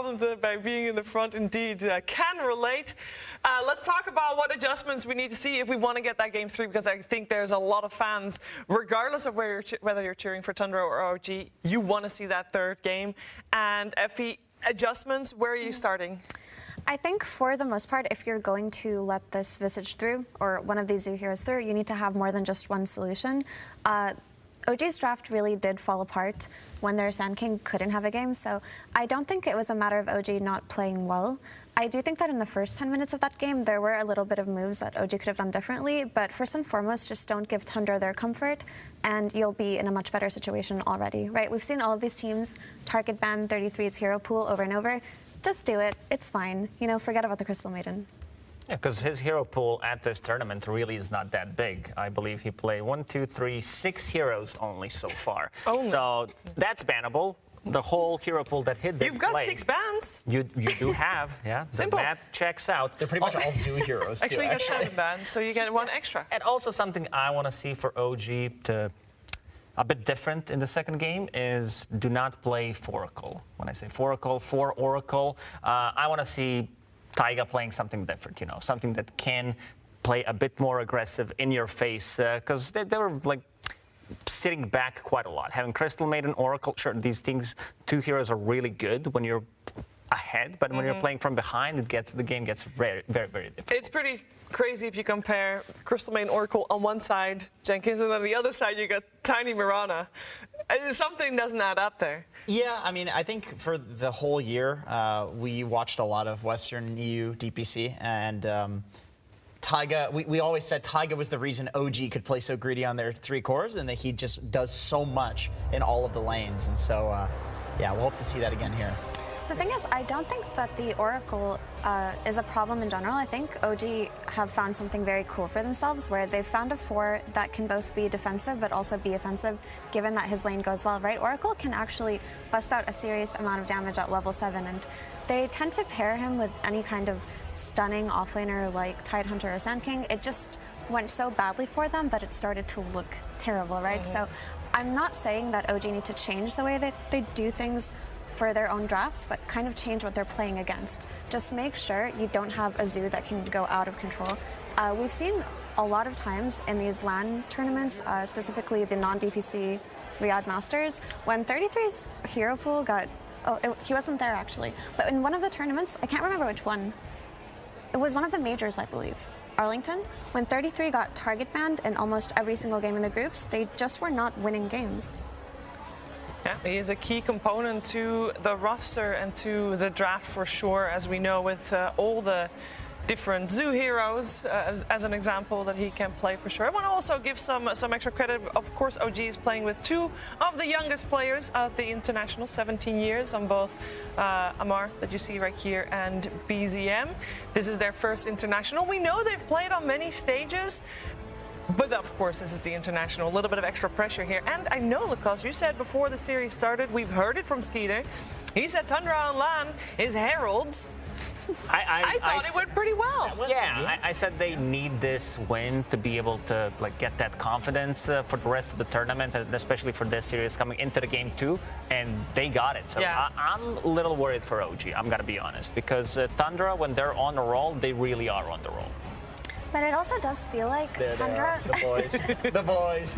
problems by being in the front indeed. Can relate. Let's talk about what adjustments we need to see if we want to get that game 3, because I think there's a lot of fans, regardless of whether you're cheering for Tundra or OG, you want to see that third game. And Effie, adjustments, where are you starting? I think for the most part, if you're going to let this Visage through, or one of these Zoo heroes through, you need to have more than just one solution. OG's draft really did fall apart when their Sand King couldn't have a game, so I don't think it was a matter of OG not playing well. I do think that in the first 10 minutes of that game, there were a little bit of moves that OG could have done differently, but first and foremost, just don't give Tundra their comfort, and you'll be in a much better situation already, right? We've seen all of these teams target ban 33's hero pool over and over. Just do it. It's fine. You know, forget about the Crystal Maiden. Yeah, because his hero pool at this tournament really is not that big. I believe he played 6 heroes only so far. Only. So that's bannable. The whole hero pool that hit You've got 6 bans. You do have, yeah. Simple. The math checks out. They're pretty much all Zoo heroes, too. Actually, you get 7 bans, so you get 1 extra. And also something I want to see for OG to a bit different in the second game is do not play Foracle. When I say Foracle, for Oracle, I want to see Taiga playing something different, you know, something that can play a bit more aggressive in your face, because they were like sitting back quite a lot. Having Crystal Maiden, Oracle, sure, these things, 2 heroes are really good when you're ahead, but when you're playing from behind, the game gets very, very, very difficult. It's pretty crazy if you compare Crystal Maiden, Oracle on one side, Jenkins, and on the other side you got Tiny Mirana. Something doesn't add up there. Yeah, I mean, I think for the whole year, we watched a lot of Western EU DPC, and Taiga, we always said Taiga was the reason OG could play so greedy on their 3 cores, and that he just does so much in all of the lanes. And so, yeah, we'll hope to see that again here. The thing is, I don't think that the Oracle is a problem in general. I think OG have found something very cool for themselves, where they've found a 4 that can both be defensive but also be offensive, given that his lane goes well, right? Oracle can actually bust out a serious amount of damage at level 7, and they tend to pair him with any kind of stunning offlaner like Tidehunter or Sand King. It just went so badly for them that it started to look terrible, right? So I'm not saying that OG need to change the way that they do things for their own drafts, but kind of change what they're playing against. Just make sure you don't have a Zoo that can go out of control. We've seen a lot of times in these LAN tournaments, specifically the non-DPC Riyadh Masters, when 33's hero pool got, he wasn't there actually, but in one of the tournaments, I can't remember which one, it was one of the majors, I believe, Arlington, when 33 got target banned in almost every single game in the groups, they just were not winning games. Yeah, he is a key component to the roster and to the draft for sure, as we know with all the different Zoo heroes, as an example, that he can play for sure. I want to also give some extra credit. Of course, OG is playing with 2 of the youngest players at the international, 17 years on both Amar, that you see right here, and BZM. This is their first international. We know they've played on many stages, but of course, this is the international. A little bit of extra pressure here. And I know, Lucas, you said before the series started, we've heard it from Skeeter. He said Tundra on LAN is heralds. I thought it went pretty well. Yeah, I said they need this win to be able to get that confidence for the rest of the tournament, and especially for this series coming into the game 2, and they got it. So yeah. I'm a little worried for OG, I'm gonna be honest, because Tundra, when they're on the roll, they really are on the roll. But it also does feel like Tundra... The boys. The boys.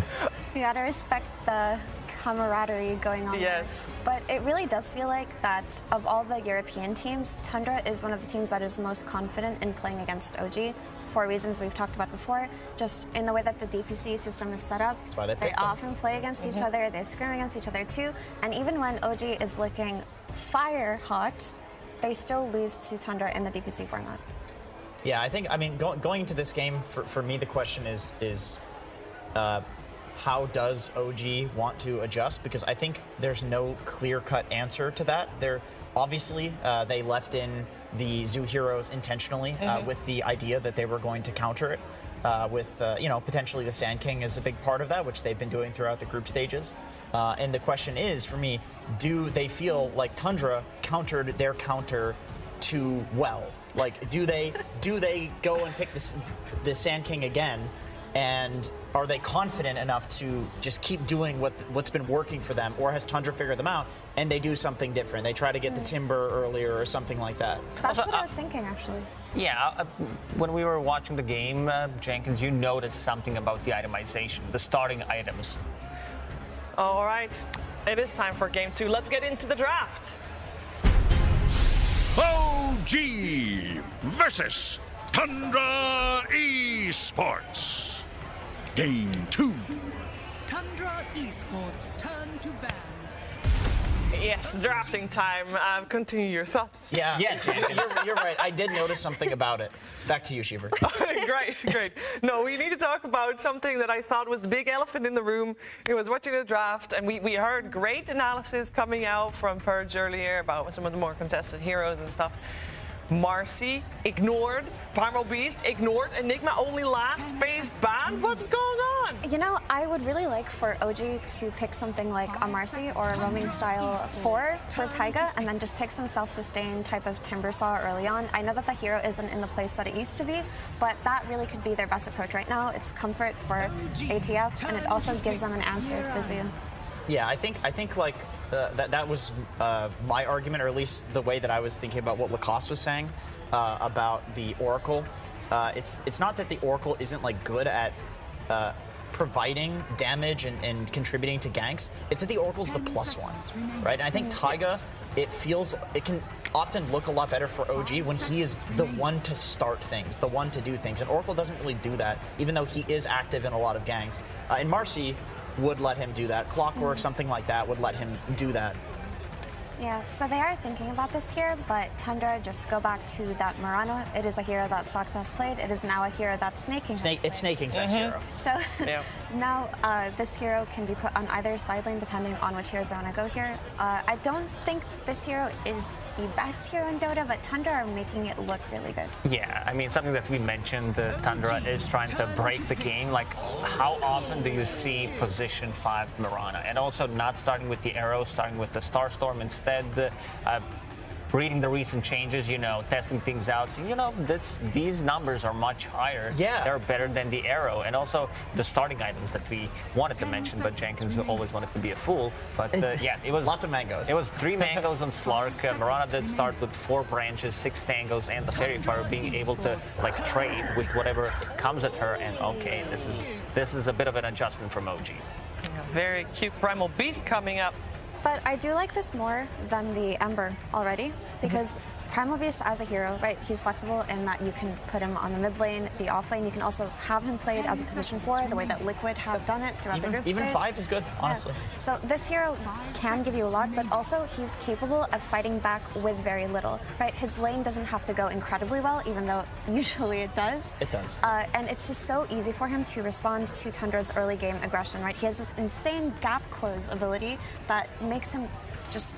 You gotta respect the camaraderie going on there. But it really does feel like that of all the European teams, Tundra is one of the teams that is most confident in playing against OG for reasons we've talked about before. Just in the way that the DPC system is set up, they often play against each other, they scrim against each other too, and even when OG is looking fire hot, they still lose to Tundra in the DPC format. Yeah, I mean, going into this game, for me, the question is how does OG want to adjust? Because I think there's no clear-cut answer to that. Obviously, they left in the Zoo heroes intentionally with the idea that they were going to counter it with, potentially the Sand King is a big part of that, which they've been doing throughout the group stages. And the question is, for me, do they feel like Tundra countered their counter too well? Like, do they go and pick the Sand King again And are they confident enough to just keep doing what's been working for them, or has Tundra figured them out and they do something different? They try to get the Timber earlier or something like that. That's what I was thinking, actually. Yeah, when we were watching the game, Jenkins, you noticed something about the itemization, the starting items. All right, it is time for game 2. Let's get into the draft. OG versus Tundra Esports. Game 2. Tundra Esports turn to ban. Yes, drafting time. Continue your thoughts. Yeah, Jenkins. you're right. I did notice something about it. Back to you, Shiver. Great. No, we need to talk about something that I thought was the big elephant in the room. I was watching the draft, and we heard great analysis coming out from Purge earlier about some of the more contested heroes and stuff. Marcy ignored, Primal Beast ignored, Enigma only last phase banned. What's going on? You know, I would really like for OG to pick something like a Marcy or a roaming style 4 for Taiga, and then just pick some self-sustained type of Timber Saw early on. I know that the hero isn't in the place that it used to be, but that really could be their best approach right now. It's comfort for ATF, and it also gives them an answer to the Zoo. Yeah, I think like that was my argument, or at least the way that I was thinking about what Lacoste was saying about the Oracle. It's not that the Oracle isn't like good at providing damage and contributing to ganks. It's that the Oracle's the +1, right? And I think Taiga, it can often look a lot better for OG when he is the one to start things, the one to do things. And Oracle doesn't really do that, even though he is active in a lot of ganks. And Marcy would let him do that. Clockwork, something like that, would let him do that. Yeah, so they are thinking about this here, but Tundra, just go back to that Mirana. It is a hero that Sox has played. It is now a hero that Snaking has played. It's Snaking's best hero. So Yeah. now this hero can be put on either side lane depending on which heroes they want to go here. I don't think this hero is the best hero in Dota, but Tundra are making it look really good. Yeah, I mean, something that we mentioned, Tundra is trying to break the game. Like, how often do you see position 5 Mirana? And also not starting with the arrow, starting with the Starstorm instead. Reading the recent changes, testing things out. So, these numbers are much higher. Yeah. They're better than the arrow. And also the starting items that we wanted to mention, but Jenkins always wanted to be a fool. But yeah, it was... Lots of mangoes. It was 3 mangoes on Slark. Mirana did start with 4 branches, 6 tangos, and the Fairy Fire, being able to, trade with whatever comes at her. And okay, this is a bit of an adjustment from OG. A very cute Primal Beast coming up. But I do like this more than the Ember already, because Primal Beast as a hero, right, he's flexible in that you can put him on the mid lane, the off lane. You can also have him played as a position 4, the way that Liquid have done it throughout the group Even stage. 5 is good, honestly. Yeah. So this hero can give you a lot, but also he's capable of fighting back with very little, right? His lane doesn't have to go incredibly well, even though usually it does. It does. And it's just so easy for him to respond to Tundra's early game aggression, right? He has this insane gap close ability that makes him just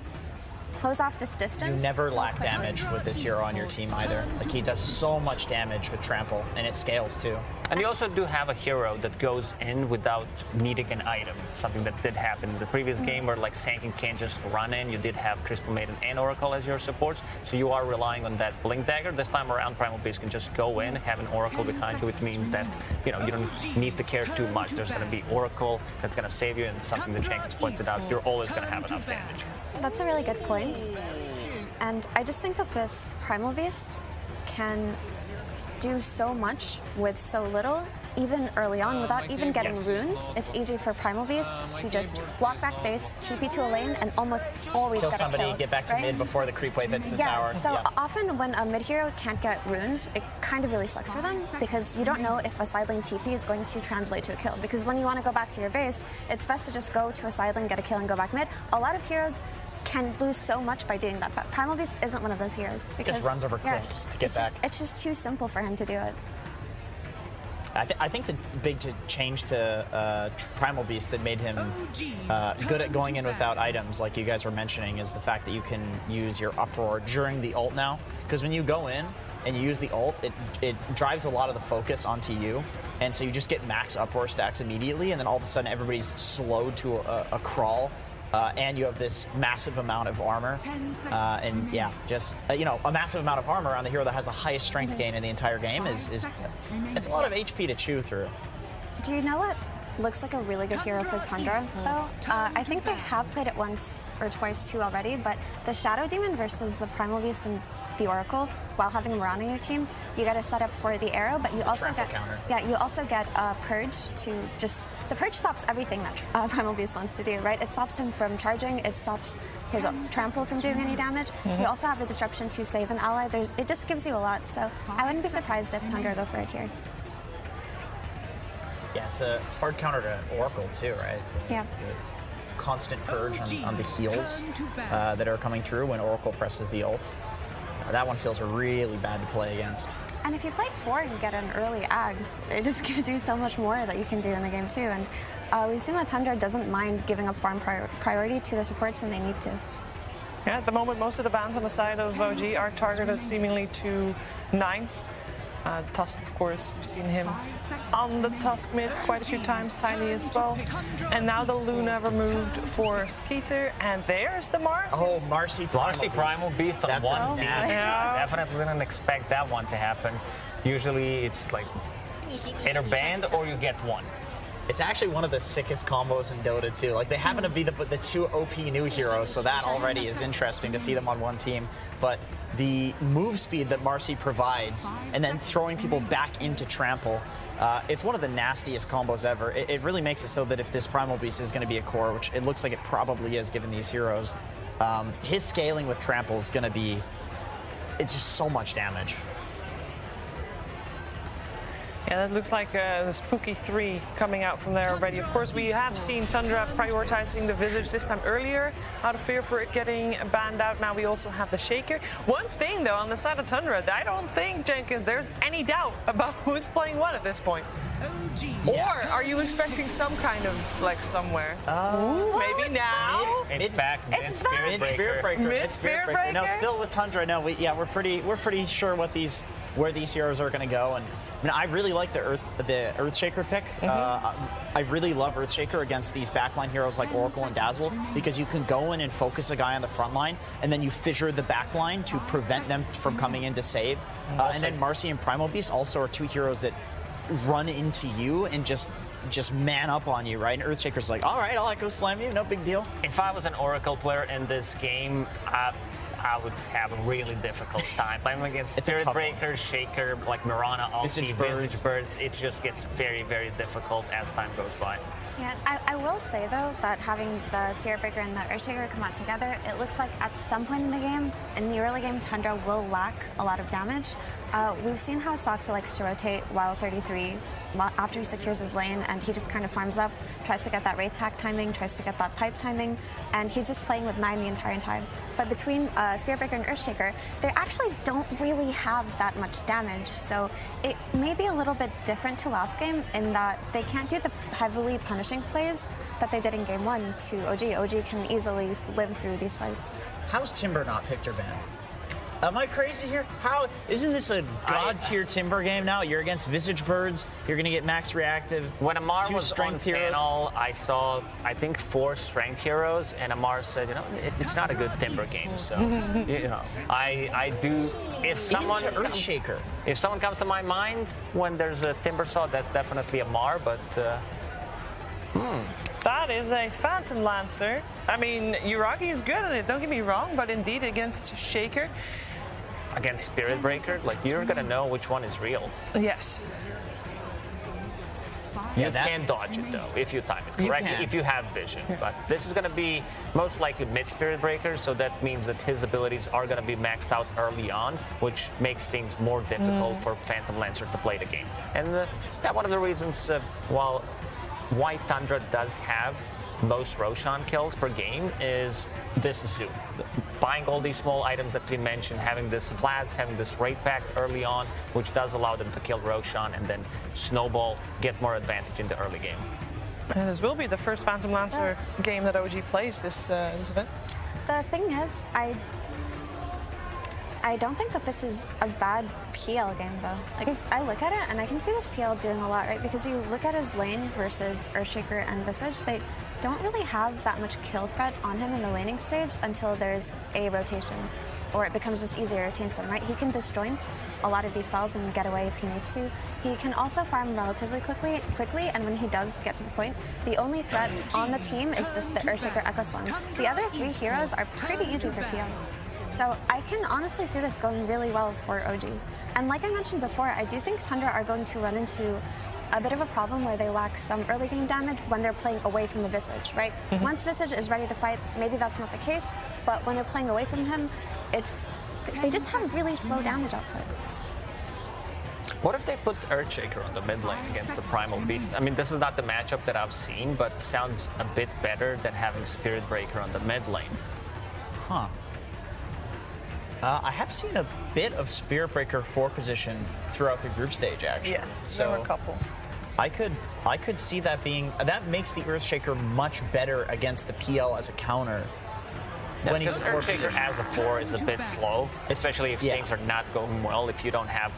close off this distance. You never lack damage with this hero on your team either. Like, he does so much damage with Trample, and it scales too. And you also do have a hero that goes in without needing an item, something that did happen in the previous game where Sanking can't just run in. You did have Crystal Maiden and Oracle as your supports, so you are relying on that Blink Dagger. This time around, Primal Beast can just go in, have an Oracle behind you, which means that you don't need to care too much. There's going to be Oracle that's going to save you, and something that Jenkins pointed out, you're always going to have enough damage. That's a really good point. And I just think that this Primal Beast can do so much with so little, even early on, without even getting runes. It's easy for Primal Beast to just walk back base, TP to a lane, and almost always Kill get a somebody, kill, get back to right? mid before the creep wave hits the tower. So often when a mid hero can't get runes, it kind of really sucks for them, because you don't know if a side lane TP is going to translate to a kill. Because when you want to go back to your base, it's best to just go to a side lane, get a kill, and go back mid. A lot of heroes can lose so much by doing that, but Primal Beast isn't one of those heroes. Because Just runs over cliffs to get back. It's just too simple for him to do it. I think the big change to Primal Beast that made him good at going in without items, like you guys were mentioning, is the fact that you can use your Uproar during the ult now. Because when you go in and you use the ult, it drives a lot of the focus onto you. And so you just get max Uproar stacks immediately, and then all of a sudden everybody's slowed to a crawl. And you have this massive amount of armor, and yeah, just a massive amount of armor on the hero that has the highest strength gain in the entire game is it's a lot of HP to chew through. Do you know what looks like a really good hero for Tundra, though? I think they have played it once or twice too already, but the Shadow Demon versus the Primal Beast and the Oracle, while having Mirana in your team, you got to set up for the arrow, but you also get you also get Purge to just the Purge stops everything that Primal Beast wants to do, right? It stops him from charging, it stops his trample from doing any damage. You also have the disruption to save an ally. It just gives you a lot, so I wouldn't be surprised if Tundra go for it here. Yeah, it's a hard counter to Oracle too, right? Yeah. The constant purge on the heals that are coming through when Oracle presses the ult. That one feels really bad to play against. And if you play 4 and get an early Ags, it just gives you so much more that you can do in the game too. And we've seen that Tundra doesn't mind giving up farm priority to the supports when they need to. Yeah, at the moment, most of the bans on the side of OG are targeted seemingly to 9. Tusk, of course, we've seen him on the Tusk mid quite a few times, Tiny as well. And now the Luna removed for Skeeter, and there's the Marcy. Oh, Marcy Primal Beast on That's one. nasty. Yeah. Definitely didn't expect that one to happen. Usually it's like either banned or you get one. It's actually one of the sickest combos in Dota too. Like they happen to be the 2 OP new heroes, so that already is interesting to see them on one team. But the move speed that Marcy provides, and then throwing people back into trample, it's one of the nastiest combos ever. It really makes it so that if this Primal Beast is going to be a core, which it looks like it probably is given these heroes, his scaling with trample is going to be, it's just so much damage. Yeah, that looks like the Spooky 3 coming out from there already. Of course, we have seen Tundra prioritizing the Visage this time earlier out of fear for it getting banned out. Now we also have the Shaker. One thing, though, on the side of Tundra, I don't think, Jenkins, there's any doubt about who's playing what at this point. Or are you expecting some kind of flex somewhere? Ooh, maybe now? It's back. It's back. Mid-Spirit Breaker. Mid-Spirit Breaker? No, still with Tundra. No, we're pretty sure where these heroes are going to go. And I mean, I really like the Earthshaker pick. I really love Earthshaker against these backline heroes like Oracle and Dazzle, because you can go in and focus a guy on the front line, and then you fissure the backline to prevent them from coming in to save. And then Marcy and Primal Beast also are 2 heroes that run into you and just man up on you, right? And Earthshaker's like, all right, I'll echo slam you, no big deal. If I was an Oracle player in this game, I would have a really difficult time playing against Spirit Breaker, Shaker, like Mirana, Visage Birds. It just gets very, very difficult as time goes by. Yeah, I will say, though, that having the Spirit Breaker and the Earthshaker come out together, it looks like at some point in the game, in the early game, Tundra will lack a lot of damage. We've seen how Soxa likes to rotate while 33 after he secures his lane, and he just kind of farms up, tries to get that Wraith Pact timing, tries to get that pipe timing, and he's just playing with 9 the entire time. But between Spirit Breaker and Earthshaker, they actually don't really have that much damage, so it may be a little bit different to last game in that they can't do the heavily punishing plays that they did in game 1 to OG. OG can easily live through these fights. How's Timber not picked or banned? Am I crazy here? How isn't this a god tier Timber game now? You're against Visage Birds. You're gonna get max reactive. When Amar 2 was on panel, I saw I think 4 strength heroes, and Amar said, you know, it's not a good Timber game. So you know, I do. If someone Earthshaker, if someone comes to my mind when there's a Timber saw, that's definitely Amar. But That is a Phantom Lancer. I mean, Yuragi is good at it, don't get me wrong, but indeed against Shaker. Against Spirit Breaker, like you're gonna know which one is real. Yes. You can dodge it though if you time it correctly, if you have vision. But this is gonna be most likely mid Spirit Breaker, so that means that his abilities are gonna be maxed out early on, which makes things more difficult for Phantom Lancer to play the game. And one of the reasons why Tundra does have most Roshan kills per game is this Zoo. Buying all these small items that we mentioned, having this Vlads, having this Wraith Pact early on, which does allow them to kill Roshan and then snowball, get more advantage in the early game. And this will be the first Phantom Lancer game that OG plays this event. The thing is, I don't think that this is a bad PL game, though. Like, I look at it, and I can see this PL doing a lot, right? Because you look at his lane versus Earthshaker and Visage, they don't really have that much kill threat on him in the laning stage until there's a rotation. or it becomes just easier to chase them, right? He can disjoint a lot of these spells and get away if he needs to. He can also farm relatively quickly, and when he does get to the point, the only threat on the team is just the Earthshaker Echo Slam. The other 3 heroes are pretty easy for PL. So I can honestly see this going really well for OG. And like I mentioned before, I do think Tundra are going to run into a bit of a problem where they lack some early game damage when they're playing away from the Visage, right? Once Visage is ready to fight, maybe that's not the case, but when they're playing away from him, they just have really slow damage output. What if they put Earthshaker on the mid lane against the Primal Beast? I mean, this is not the matchup that I've seen, but sounds a bit better than having Spirit Breaker on the mid lane. Huh. I have seen a bit of Spirit Breaker 4 position throughout the group stage, actually. Yes, so there were a couple. I could see that being, that makes the Earthshaker much better against the PL as a counter. When he's Because Earthshaker as a 4 is a bit slow, especially if Yeah. things are not going well, if you don't have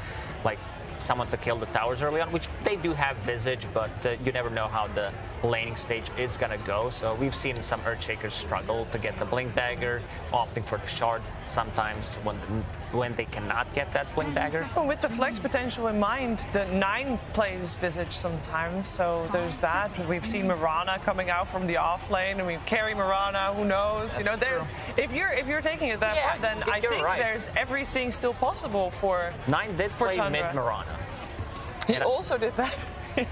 like someone to kill the towers early on, which they do have Visage, but you never know how the laning stage is going to go. So we've seen some Earthshakers struggle to get the Blink Dagger, opting for the Shard sometimes when they cannot get that Blink Dagger. Well, with the flex potential in mind, the 9 plays Visage sometimes, so there's that. We've seen Mirana coming out from the off lane, and we carry Mirana. Who knows? That's there's true. if you're taking it that far, then I you're think right. there's everything still possible for 9 did for play Tundra. mid Mirana. He also did that. Yeah.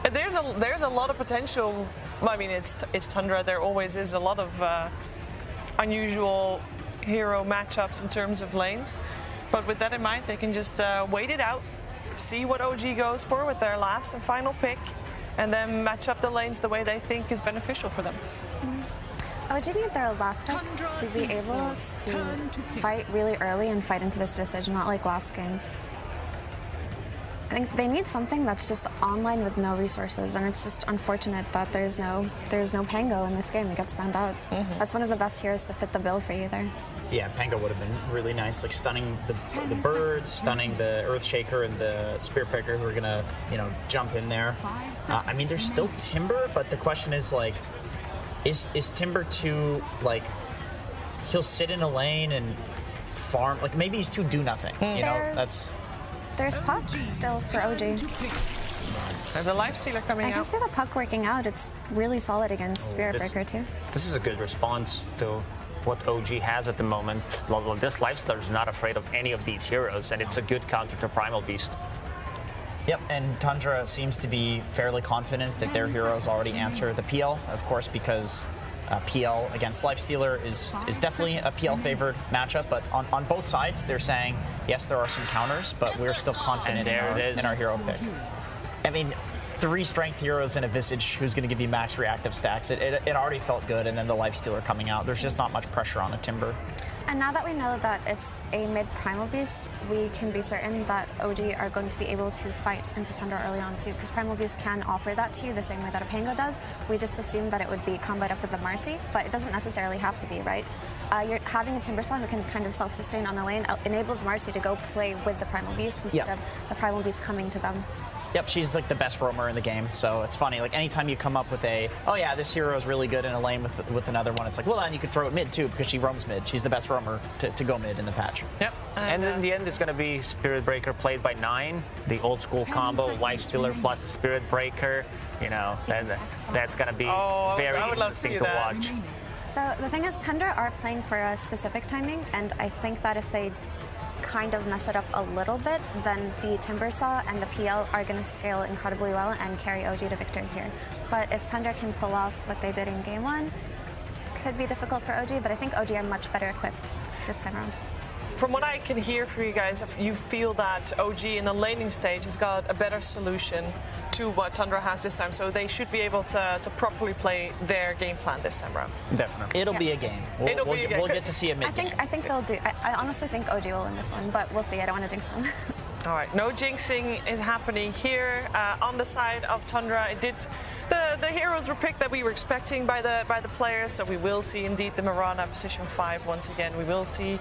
And there's a lot of potential. I mean, it's Tundra. There always is a lot of unusual hero matchups in terms of lanes. But with that in mind, they can just wait it out, see what OG goes for with their last and final pick, and then match up the lanes the way they think is beneficial for them. OG need their last pick to be able to fight really early and fight into this Visage, not like last game. I think they need something that's just online with no resources, and it's just unfortunate that there's no Pango in this game. It gets banned out. That's one of the best heroes to fit the bill for you there. Yeah, Pango would have been really nice, like stunning the birds, stunning the Earthshaker and the Spirit Breaker who are gonna, jump in there. I mean, there's still Timber, but the question is like, is Timber too like? He'll sit in a lane and farm. Like maybe he's too do nothing. There's Puck still for OG. There's a Lifestealer coming I out. can see the Puck working out. It's really solid against Spirit this- Breaker too. This is a good response to what OG has at the moment. Well, this Lifestealer is not afraid of any of these heroes, and it's a good counter to Primal Beast. Yep, and Tundra seems to be fairly confident that their heroes already answer the PL, of course, because PL against Lifestealer is definitely a PL favored matchup, but on both sides they're saying yes, there are some counters, but we're still confident in our hero pick. I mean, 3 strength heroes in a Visage who's going to give you max reactive stacks. It already felt good, and then the Lifestealer coming out. There's just not much pressure on a Timber. And now that we know that it's a mid-Primal Beast, we can be certain that OG are going to be able to fight into Tundra early on too, because Primal Beast can offer that to you the same way that a Pango does. We just assumed that it would be comboed up with the Marcy, but it doesn't necessarily have to be, right? You're having a Timbersaw who can kind of self-sustain on the lane enables Marcy to go play with the Primal Beast instead of the Primal Beast coming to them. Yep, she's like the best roamer in the game, so it's funny. Like anytime you come up with this hero is really good in a lane with another one, it's like, well, then you could throw it mid too because she roams mid. She's the best roamer to go mid in the patch. Yep. And in the end, it's going to be Spirit Breaker played by 9, the old school combo, Lifestealer plus Spirit Breaker. That's going to be very I would love to interesting see to that. watch. So the thing is, Tundra are playing for a specific timing, and I think that if they kind of mess it up a little bit, then the Timbersaw and the PL are going to scale incredibly well and carry OG to victory here. But if Tundra can pull off what they did in Game 1, could be difficult for OG, but I think OG are much better equipped this time around. From what I can hear from you guys, you feel that OG in the laning stage has got a better solution to what Tundra has this time, so they should be able to properly play their game plan this time around. Definitely. It'll be a game. We'll get to see a mid game. I think they'll do. I honestly think OG will win this one, but we'll see. I don't want to jinx them. All right, no jinxing is happening here on the side of Tundra. The heroes were picked that we were expecting by the players, so we will see indeed the Mirana position 5 once again. We will see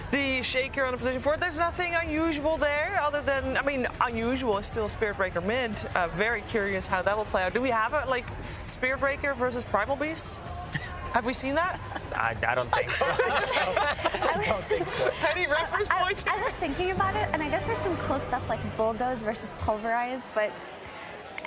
the Shaker on the position 4. There's nothing unusual there other than, unusual is still Spirit Breaker mid. Very curious how that will play out. Do we have a Spirit Breaker versus Primal Beast? Have we seen that? I don't think so. I don't think so. Any reference points? I was thinking about it, and I guess there's some cool stuff like bulldoze versus pulverize, but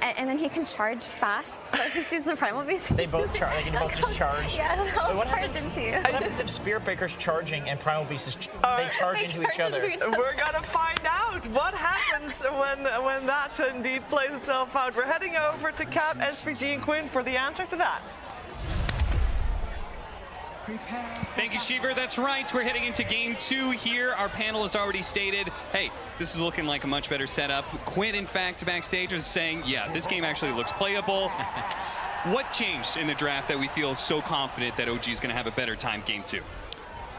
and then he can charge fast. So if he sees the primal beast, They both charge. They can both just charge. yeah, they'll But what charge happens- into you. What happens if Spirit Breaker's charging and Primal Beast is they charge They into charge each other? into each other. We're gonna find out what happens when that indeed plays itself out. We're heading over to Cap, SPG, and Quinn for the answer to that. Thank you, Sheever. That's right. We're heading into game 2 here. Our panel has already stated, hey, this is looking like a much better setup. Quinn, in fact, backstage was saying, yeah, this game actually looks playable. What changed in the draft that we feel so confident that OG is going to have a better time game 2?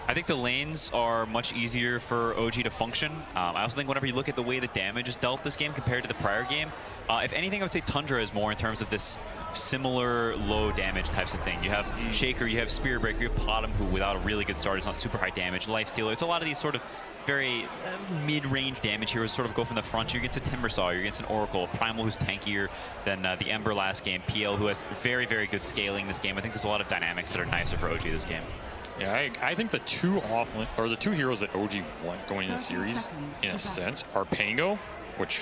I think the lanes are much easier for OG to function. I also think whenever you look at the way the damage is dealt this game compared to the prior game, if anything, I would say Tundra is more in terms of this similar low damage types of thing. You have Shaker, you have Spirit Breaker, you have Potom, who without a really good start is not super high damage, Lifestealer. It's a lot of these sort of very mid-range damage heroes sort of go from the front. You're against a Timbersaw, you're against an Oracle, Primal who's tankier than the Ember last game, PL who has very, very good scaling this game. I think there's a lot of dynamics that are nicer for OG this game. Yeah, I think the two heroes that OG want going in the series, in a sense, are Pango, which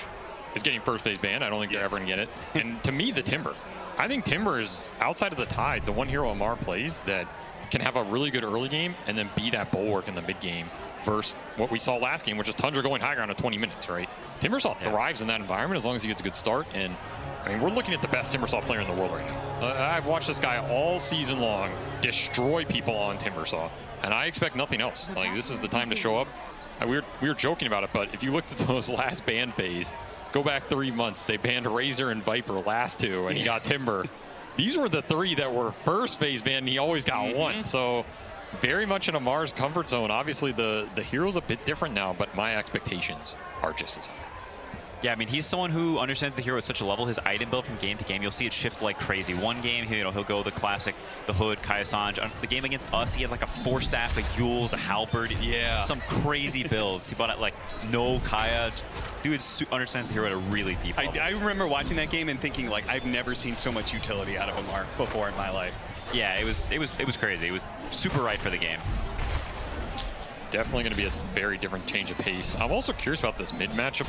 is getting first phase banned. I don't think they're ever going to get it. And to me, the Timber. I think Timber is, outside of the Tide, the one hero Amar plays that can have a really good early game and then be that bulwark in the mid game versus what we saw last game, which is Tundra going high ground in 20 minutes, right? Timbersaw thrives in that environment as long as he gets a good start. And I mean, we're looking at the best Timbersaw player in the world right now. I've watched this guy all season long destroy people on Timbersaw, and I expect nothing else. Like, this is the time to show up. We were joking about it, but if you looked at those last ban phase, go back 3 months, they banned Razor and Viper last 2, and he got Timber. These were the 3 that were first phase banned, and he always got 1. So very much in Amar's comfort zone. Obviously, the hero's a bit different now, but my expectations are just as high. Yeah, I mean, he's someone who understands the hero at such a level. His item build from game to game, you'll see it shift like crazy. One game, he'll go the classic, the Hood, Kaya Sanj. The game against us, he had like a 4-staff, a Yules, a Halberd. Yeah. Some crazy builds. He bought it like no Kaya. Dude understands the hero at a really deep level. I remember watching that game and thinking, like, I've never seen so much utility out of Amar before in my life. Yeah, it was crazy. It was super right for the game. Definitely going to be a very different change of pace. I'm also curious about this mid matchup.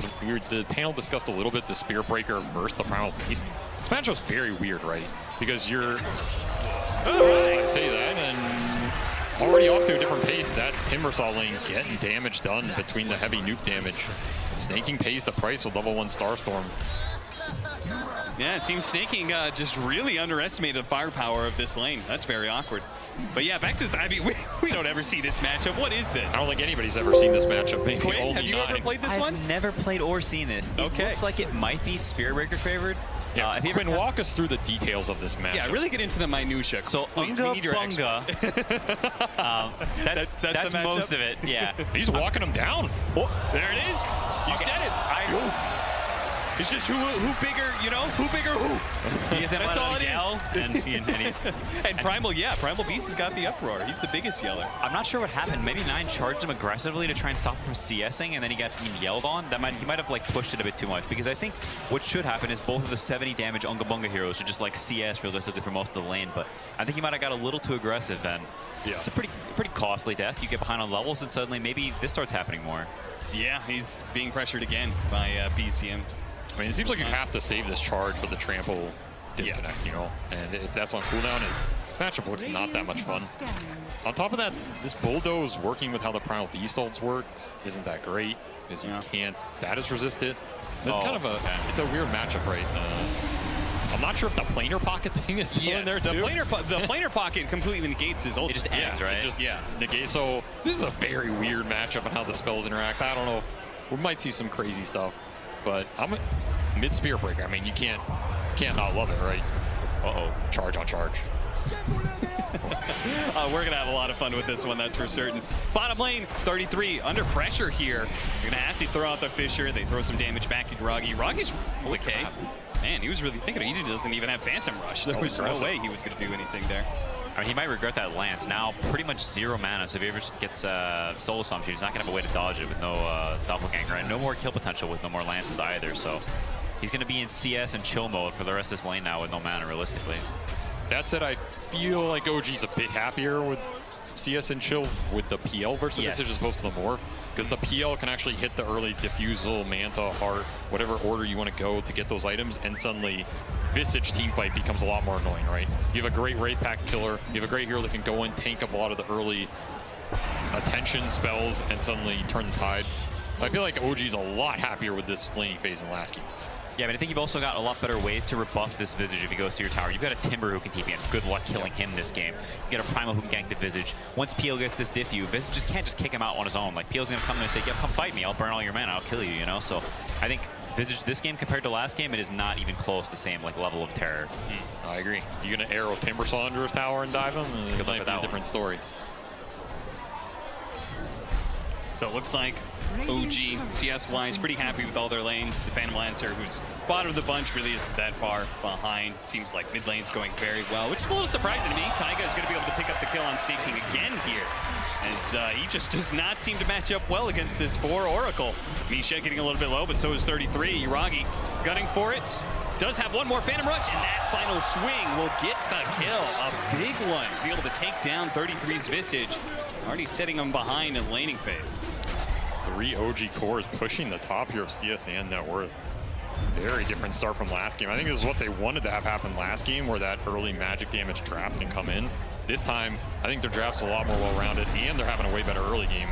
The panel discussed a little bit the Spirit Breaker versus the Primal Beast. This matchup's very weird, right? Because you're, I say that, and already off to a different pace. That Timbersaw lane getting damage done between the heavy nuke damage. Snaking pays the price with level 1 Starstorm. Yeah, it seems Snaking just really underestimated the firepower of this lane. That's very awkward. But yeah, back to this. I mean, we don't ever see this matchup. What is this? I don't think anybody's ever seen this matchup. Maybe Quinn, only have you ever 9. played this one? I've never played or seen this. It looks like it might be Spirit Breaker favored. Yeah, if you ever Quinn, walk us through the details of this matchup. Yeah, really get into the minutia. So Please, we Unga need your Bunga. That's the most matchup? of it. Yeah. He's walking him down. There it is. You said it. It's just who bigger, who bigger who. He isn't That's all it is. yell. And Primal, Primal Beast has got the uproar. He's the biggest yeller. I'm not sure what happened. Maybe 9 charged him aggressively to try and stop him from CSing, and then he got yelled on. He might have like pushed it a bit too much, because I think what should happen is both of the 70 damage Unga Bunga heroes should just like CS realistically for most of the lane. But I think he might have got a little too aggressive, and it's a pretty costly death. You get behind on levels, and suddenly maybe this starts happening more. Yeah, he's being pressured again by BCM. I mean, it seems like you have to save this charge for the trample disconnect, and if that's on cooldown, this matchup looks not that much fun. On top of that, this bulldoze working with how the Primal Beast ults worked isn't that great, because you can't status resist it. It's kind of it's a weird matchup, right? I'm not sure if the planar pocket thing is still in there too. The planar pocket completely negates his ult. It just ends, right? It just negates. So this is a very weird matchup on how the spells interact. I don't know. We might see some crazy stuff, but I'm mid Spirit Breaker. I mean, you can't not love it, right? Charge on charge. We're gonna have a lot of fun with this one, that's for certain. Bottom lane, 33 under pressure here. You're gonna have to throw out the Fissure. They throw some damage back at Roggy. Roggy's okay. Man, he was really thinking. He doesn't even have Phantom Rush. There was no way he was gonna do anything there. I mean, he might regret that Lance. Now, pretty much 0 mana, so if he ever gets Soul Assumption, he's not going to have a way to dodge it with no Doppelganger, and no more kill potential with no more Lances either, so he's going to be in CS and chill mode for the rest of this lane now with no mana, realistically. That said, I feel like OG's a bit happier with CS and Chill with the PL versus Visage as opposed to the Morph. Because the PL can actually hit the early Diffusal, Manta, Heart, whatever order you want to go to get those items, and suddenly Visage teamfight becomes a lot more annoying, right? You have a great Wraith Pact killer, you have a great hero that can go and tank up a lot of the early attention spells and suddenly turn the tide. I feel like OG's a lot happier with this laning phase than last game. Yeah, but I think you've also got a lot better ways to rebuff this Visage if he goes to your tower. You've got a Timber who can TP in. Good luck killing him this game. You got a Primal who can gank the Visage. Once PL gets this diff you, Visage just can't just kick him out on his own. Like, PL's gonna come in and say, yeah, come fight me. I'll burn all your mana. I'll kill you, you know? So I think Visage, this game compared to last game, it is not even close to the same like level of terror. I agree. You gonna arrow Timbersaw under his tower and dive him? It might be a different story. So it looks like OG, CS-wise, pretty happy with all their lanes. The Phantom Lancer, who's bottom of the bunch, really isn't that far behind. Seems like mid lane's going very well, which is a little surprising to me. Taiga is going to be able to pick up the kill on Seeking again here, as he just does not seem to match up well against this 4 Oracle. Misha getting a little bit low, but so is 33. Iragi gunning for it. Does have one more Phantom Rush, and that final swing will get the kill. A big one to be able to take down 33's Visage. Already setting him behind in laning phase. 3 OG cores pushing the top here of CS and Net Worth. Very different start from last game. I think this is what they wanted to have happen last game, where that early magic damage trap can come in. This time, I think their draft's a lot more well-rounded, and they're having a way better early game.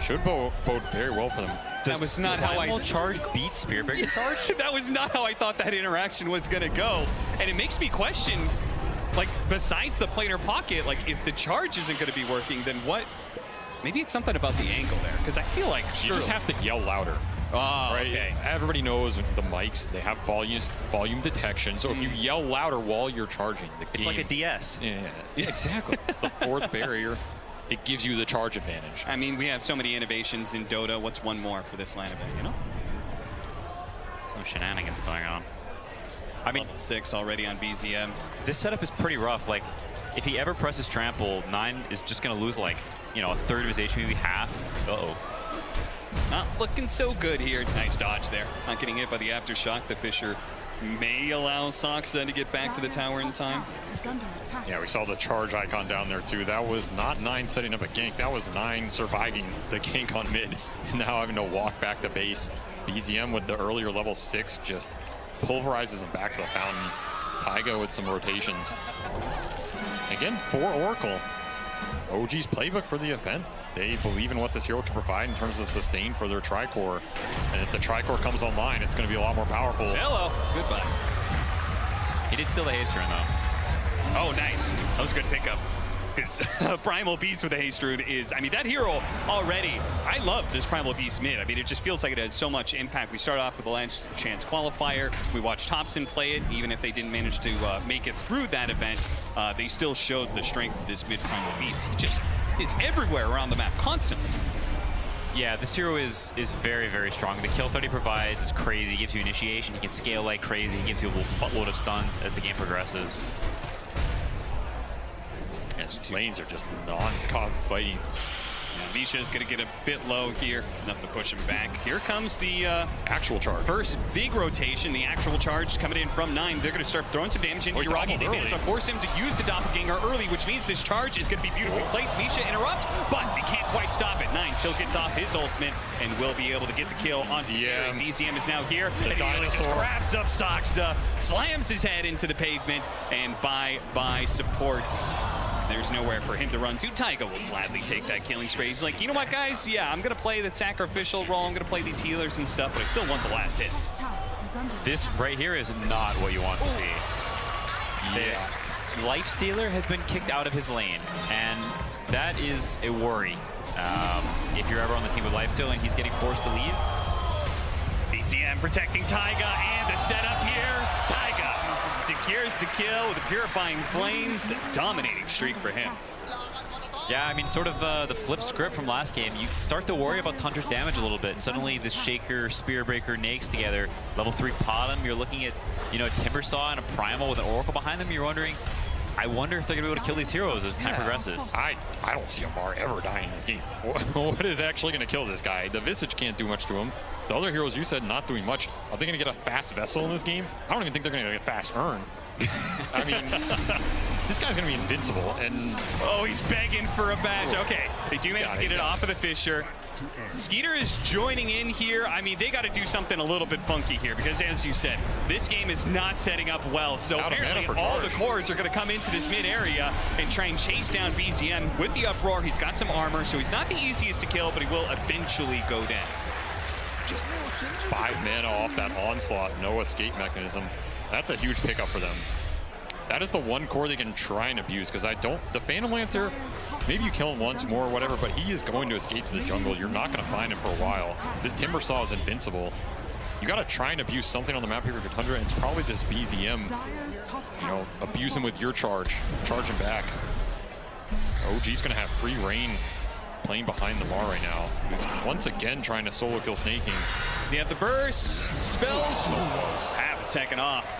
Should bode very well for them. That was not how I charge beat Spearbreaker charge. That was not how I thought that interaction was going to go, and it makes me question, like, besides the planar pocket, like, if the charge isn't going to be working, then what? Maybe it's something about the angle there, because I feel like you just have to yell louder. Right? Okay. Everybody knows the mics, they have volume detection, so if you yell louder while you're charging, the game... It's like a DS. Yeah, exactly. It's the 4th barrier. It gives you the charge advantage. I mean, we have so many innovations in Dota. What's one more for this line event, you know? Some shenanigans going on. I mean, Level 6 already on BZM. This setup is pretty rough. Like, if he ever presses trample, 9 is just going to lose, like, you know, a third of his HP, maybe half. Uh-oh. Not looking so good here. Nice dodge there. Not getting hit by the aftershock. The Fisher may allow Sox then to get back to the tower in time. Yeah, we saw the charge icon down there too. That was not 9 setting up a gank. That was 9 surviving the gank on mid. And now having to walk back to base. BZM with the earlier level 6 just pulverizes him back to the fountain. Taiga with some rotations. Again, 4 Oracle. OG's playbook for the event. They believe in what this hero can provide in terms of sustain for their Tricore. And if the Tricore comes online, it's going to be a lot more powerful. Hello. Goodbye. He did steal the haste rune, though. Oh, nice. That was a good pickup. Because Primal Beast with the haste rune is, I mean, that hero already, I love this Primal Beast mid. I mean, it just feels like it has so much impact. We start off with the last chance qualifier. We watched Thompson play it. Even if they didn't manage to make it through that event, they still showed the strength of this mid Primal Beast. He just is everywhere around the map constantly. Yeah, this hero is very, very strong. The kill threat he provides is crazy. He gives you initiation. He can scale like crazy. He gives you a buttload of stuns as the game progresses. Lanes are just non-stop fighting. Misha is going to get a bit low here, enough to push him back. Here comes the actual charge. First big rotation, the actual charge coming in from 9. They're going to start throwing some damage into Iragi. They managed to force him to use the Doppelganger early, which means this charge is going to be beautifully placed. Misha interrupt, but they can't quite stop it. 9 still gets off his ultimate and will be able to get the kill on BZM. BZM is now here. The dinosaur just grabs up Soxa, slams his head into the pavement, and bye-bye supports. There's nowhere for him to run to. Taiga will gladly take that killing spree. He's like, you know what, guys? Yeah, I'm going to play the sacrificial role. I'm going to play these healers and stuff, but I still want the last hits. This right here is not what you want to see. Yeah. The Lifestealer has been kicked out of his lane, and that is a worry. If you're ever on the team with Lifestealer and he's getting forced to leave. BZM protecting Taiga, and the setup here. Taiga secures the kill with the Purifying Flames. Dominating streak for him. Yeah, I mean, sort of the flip script from last game. You start to worry about Tundra's damage a little bit. Suddenly, this Shaker, Spearbreaker, Nakes together. Level 3 Potom. You're looking at, you know, a Timbersaw and a Primal with an Oracle behind them. You're wondering, I wonder if they're going to be able to kill these heroes as time progresses. I don't see Amar ever dying in this game. What is actually going to kill this guy? The Visage can't do much to him. The other heroes you said not doing much. Are they going to get a fast Vessel in this game? I don't even think they're going to get a fast Urn. I mean, this guy's going to be invincible. And oh, he's begging for a badge. Okay, they do manage to get it off of the Fisher. Skeeter is joining in here. I mean, they got to do something a little bit funky here because, as you said, this game is not setting up well. So apparently all the cores are going to come into this mid area and try and chase down BZM with the Uproar. He's got some armor, so he's not the easiest to kill, but he will eventually go down. Just 5 mana off that onslaught, no escape mechanism. That's a huge pickup for them. That is the one core they can try and abuse, because the Phantom Lancer, maybe you kill him once more or whatever, but he is going to escape to the jungle. You're not going to find him for a while. This Timbersaw is invincible. You got to try and abuse something on the map here for Tundra, and it's probably this BZM. You know, abuse him with your charge him back. OG's going to have free reign playing behind the Mar right now. He's once again trying to solo kill Snaking. They have the burst, spells, half a second off.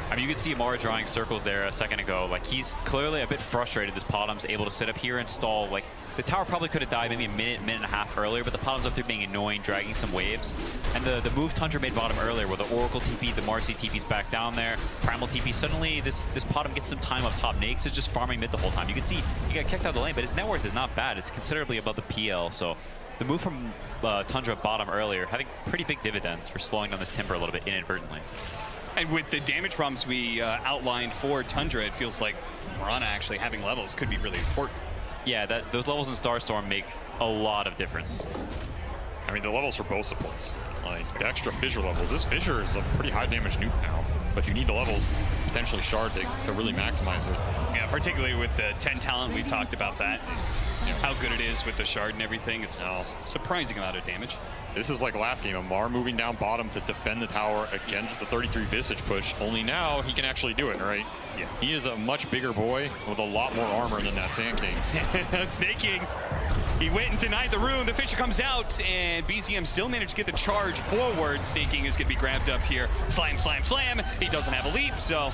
I mean, you could see Amara drawing circles there a second ago. Like, he's clearly a bit frustrated. This Podum's able to sit up here and stall. Like, the tower probably could have died maybe a minute and a half earlier, but the Podum's up there being annoying, dragging some waves. And the move Tundra made bottom earlier, where the Oracle TP, the Marcy TP's back down there, Primal TP, suddenly this Podum gets some time up top. Naix is just farming mid the whole time. You can see he got kicked out of the lane, but his net worth is not bad. It's considerably above the PL, so the move from Tundra bottom earlier, having pretty big dividends for slowing down this Timber a little bit inadvertently. And with the damage problems we outlined for Tundra, it feels like Mirana actually having levels could be really important. Yeah, those levels in Starstorm make a lot of difference. I mean, the levels for both supports. Like, the extra Fissure levels. This Fissure is a pretty high damage nuke now, but you need the levels, potentially Shard, to really maximize it. Yeah, particularly with the 10 talent, we've talked about that. It's, how good it is with the Shard and everything. It's surprising amount of damage. This is like last game, Amar moving down bottom to defend the tower against the 33 Visage push, only now he can actually do it, right? Yeah. He is a much bigger boy with a lot more armor than that Sand King. Snake King, he went and denied the rune. The Fisher comes out, and BZM still managed to get the charge forward. Snake King is going to be grabbed up here. Slam, slam, slam. He doesn't have a leap, so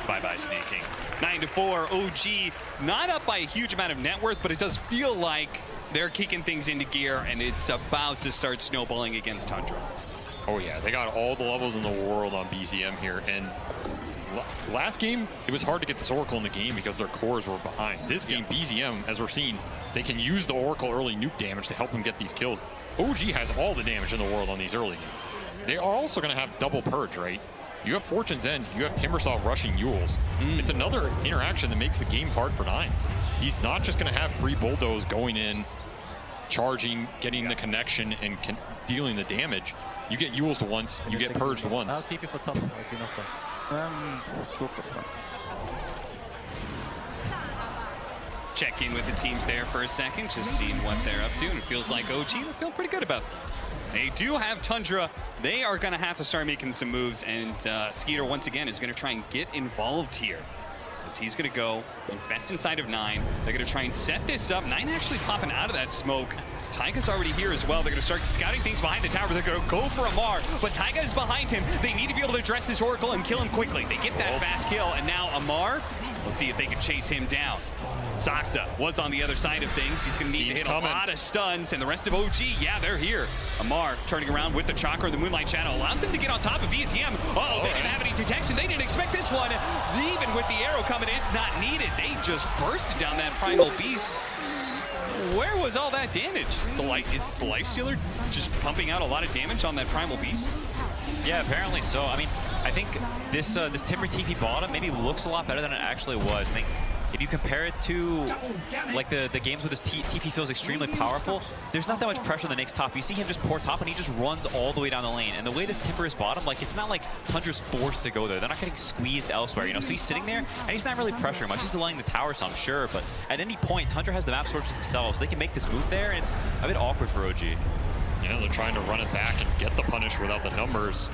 bye-bye, Snake King. 9-4, OG, not up by a huge amount of net worth, but it does feel like they're kicking things into gear, and it's about to start snowballing against Tundra. Oh yeah, they got all the levels in the world on BZM here, and last game, it was hard to get this Oracle in the game because their cores were behind. This game, BZM, as we're seeing, they can use the Oracle early nuke damage to help them get these kills. OG has all the damage in the world on these early games. They are also going to have double purge, right? You have Fortune's End, you have Timbersaw rushing Yules. It's another interaction that makes the game hard for 9. He's not just going to have free bulldoze going in, charging, getting the connection, and dealing the damage. You get Yules once, you get purged once. Check in with the teams there for a second, just seeing what they're up to, and it feels like OG will feel pretty good about them. They do have Tundra. They are going to have to start making some moves, and Skeeter, once again, is going to try and get involved here. As he's going to go infest inside of 9. They're going to try and set this up. 9 actually popping out of that smoke. Taiga's already here as well. They're going to start scouting things behind the tower. They're going to go for Amar, but Taiga is behind him. They need to be able to address this Oracle and kill him quickly. They get that fast kill, and now Amar, let's see if they can chase him down. Saksa was on the other side of things. He's going to need to hit a lot of stuns, and the rest of OG, yeah, they're here. Amar turning around with the Chakra, the Moonlight Shadow, allows them to get on top of BZM. Oh, they didn't have any detection. They didn't expect this one. Even with the arrow coming in, it's not needed. They just bursted down that Primal Beast. Where was all that damage? Is the Life Stealer just pumping out a lot of damage on that Primal Beast? Yeah, apparently so. I mean, I think this Timber TP bottom maybe looks a lot better than it actually was. I think if you compare it to like the games where this TP feels extremely powerful, there's not that much pressure on the next top. You see him just pour top and he just runs all the way down the lane. And the way this Timber is bottom, like it's not like Tundra's forced to go there. They're not getting squeezed elsewhere, you know? So he's sitting there and he's not really pressuring much. He's delaying the tower some, sure, but at any point, Tundra has the map sorted themselves. They can make this move there and it's a bit awkward for OG. Yeah, they're trying to run it back and get the punish without the numbers.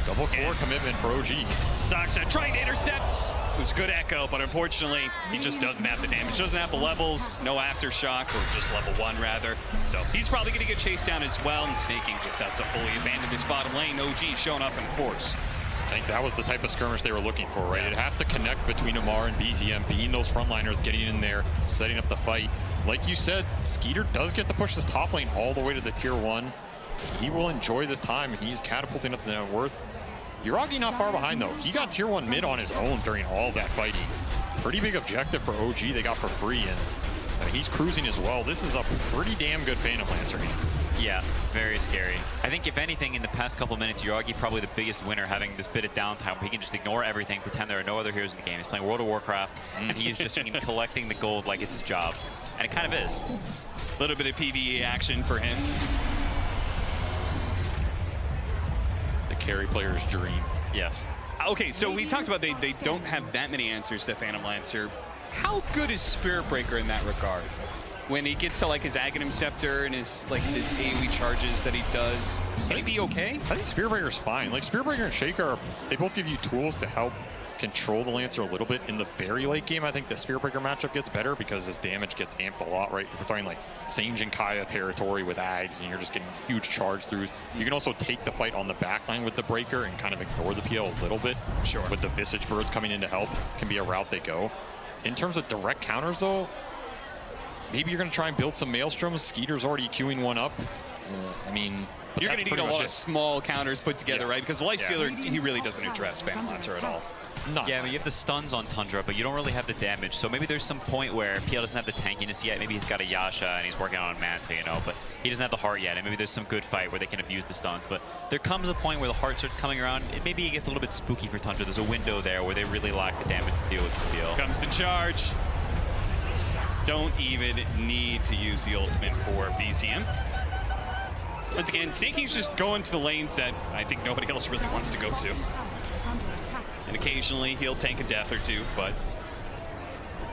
Double core commitment for OG. Saksa trying to intercept. It was a good echo, but unfortunately, he just doesn't have the damage. Doesn't have the levels, no aftershock, or just level 1 rather. So he's probably going to get chased down as well, and Snaking just has to fully abandon this bottom lane. OG showing up in force. I think that was the type of skirmish they were looking for, right? It has to connect between Amar and BZM, being those frontliners, getting in there, setting up the fight. Like you said, Skeeter does get to push this top lane all the way to the tier 1. He will enjoy this time, and he's catapulting up the net worth. Yuragi not far behind, though. He got tier 1 mid on his own during all that fighting. Pretty big objective for OG they got for free, and I mean, he's cruising as well. This is a pretty damn good Phantom Lancer game. Yeah, very scary. I think if anything, in the past couple minutes, Yuragi probably the biggest winner, having this bit of downtime where he can just ignore everything, pretend there are no other heroes in the game. He's playing World of Warcraft, and he is just collecting the gold like it's his job. And it kind of is. A little bit of PvE action for him. The carry player's dream. Yes. Okay, so we talked about they don't have that many answers to Phantom Lancer. How good is Spirit Breaker in that regard? When he gets to like his Aghanim Scepter and his like the AoE charges that he does, can he be okay? I think Spirit Breaker's fine. Like Spirit Breaker and Shaker, they both give you tools to help control the Lancer a little bit. In the very late game, I think the Spirit Breaker matchup gets better because his damage gets amped a lot, right? If we're talking like Sange and Kaya territory with Ags and you're just getting huge charge throughs, you can also take the fight on the backline with the Breaker and kind of ignore the PL a little bit. Sure. With the Visage Birds coming in to help, can be a route they go. In terms of direct counters, though, maybe you're going to try and build some Maelstroms. Skeeter's already queuing one up. I mean, you're going to need a lot of small counters put together, right? Because Lifestealer, he really doesn't address Phantom Lancer at all. Yeah, I mean, you have the stuns on Tundra, but you don't really have the damage. So maybe there's some point where PL doesn't have the tankiness yet. Maybe he's got a Yasha and he's working on Manta, you know, but he doesn't have the heart yet. And maybe there's some good fight where they can abuse the stuns. But there comes a point where the heart starts coming around. Maybe it gets a little bit spooky for Tundra. There's a window there where they really lack the damage to deal with this PL. Comes the charge. Don't even need to use the ultimate for BZM. Once again, Snaky's just going to the lanes that I think nobody else really wants to go to. And occasionally he'll tank a death or two, but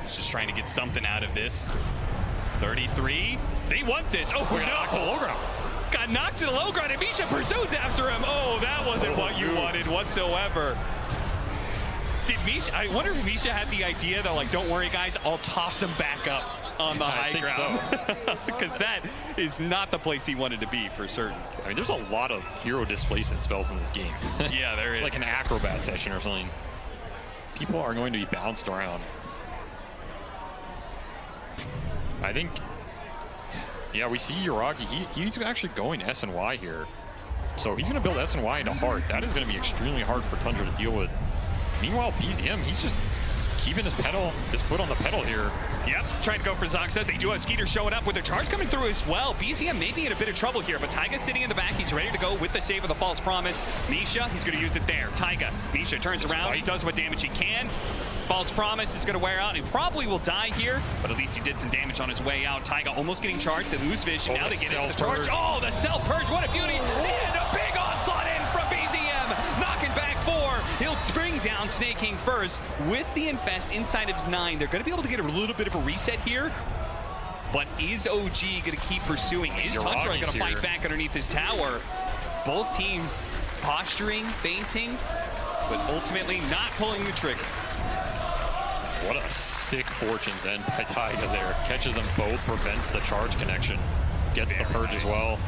he's just trying to get something out of this. 33. They want this. Oh, we got knocked to the low ground. Got knocked to the low ground, and Misha pursues after him. Oh, that wasn't what you wanted whatsoever. Did Misha, I wonder if Misha had the idea that, like, don't worry, guys, I'll toss him back up on the high ground. Because that is not the place he wanted to be, for certain. I mean, there's a lot of hero displacement spells in this game. Yeah, there is. Like an acrobat session or something. People are going to be bounced around. I think, yeah, we see Yuragi. He's actually going S and Y here. So he's going to build S and Y into Heart. That is going to be extremely hard for Tundra to deal with. Meanwhile, BZM, he's just keeping his foot on the pedal here. Yep, trying to go for Zoxa. They do have Skeeter showing up with a charge coming through as well. BZM may be in a bit of trouble here, but Taiga's sitting in the back. He's ready to go with the save of the False Promise. Misha, he's going to use it there. Taiga, Misha turns around. He does what damage he can. False Promise is going to wear out. He probably will die here, but at least he did some damage on his way out. Taiga almost getting charged. They lose vision. Now they get into the charge. Oh, the self-purge. What a beauty. And a big onslaught in from BZM. Knocking back 4. He'll bring down Snake King first with the Infest inside of his 9. They're going to be able to get a little bit of a reset here. But is OG going to keep pursuing? Is Tundra going to fight back underneath his tower? Both teams posturing, feinting, but ultimately not pulling the trigger. What a sick Fortune's End by Taiga there. Catches them both, prevents the charge connection, gets the purge as well.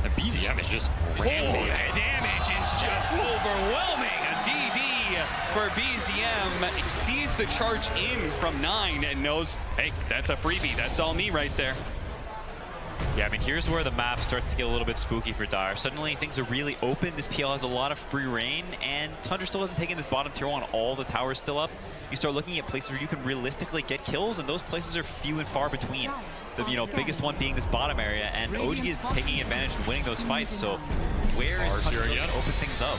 And BZM is just rampaging. The damage is just overwhelming. A DD for BZM. Sees the charge in from 9 and knows, hey, that's a freebie. That's all me right there. Yeah, I mean, here's where the map starts to get a little bit spooky for Dire. Suddenly, things are really open. This PL has a lot of free reign, and Tundra still hasn't taken this bottom tier 1. All the towers still up. You start looking at places where you can realistically get kills, and those places are few and far between. The biggest one being this bottom area, and OG is taking advantage and winning those fights. So, where is Tundra going to open things up?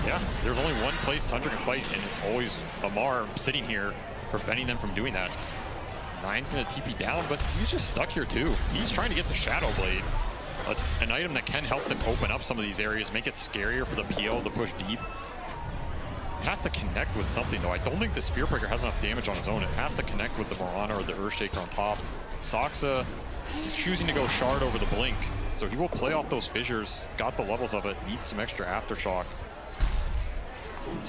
Yeah, there's only one place Tundra can fight, and it's always Amar sitting here, preventing them from doing that. 9's going to TP down, but he's just stuck here too. He's trying to get the Shadow Blade, an item that can help them open up some of these areas, make it scarier for the PL to push deep. It has to connect with something though. I don't think the Spear Breaker has enough damage on his own. It has to connect with the Morana or the Earthshaker on top. Soxa is choosing to go Shard over the Blink, so he will play off those fissures, got the levels of it, needs some extra Aftershock.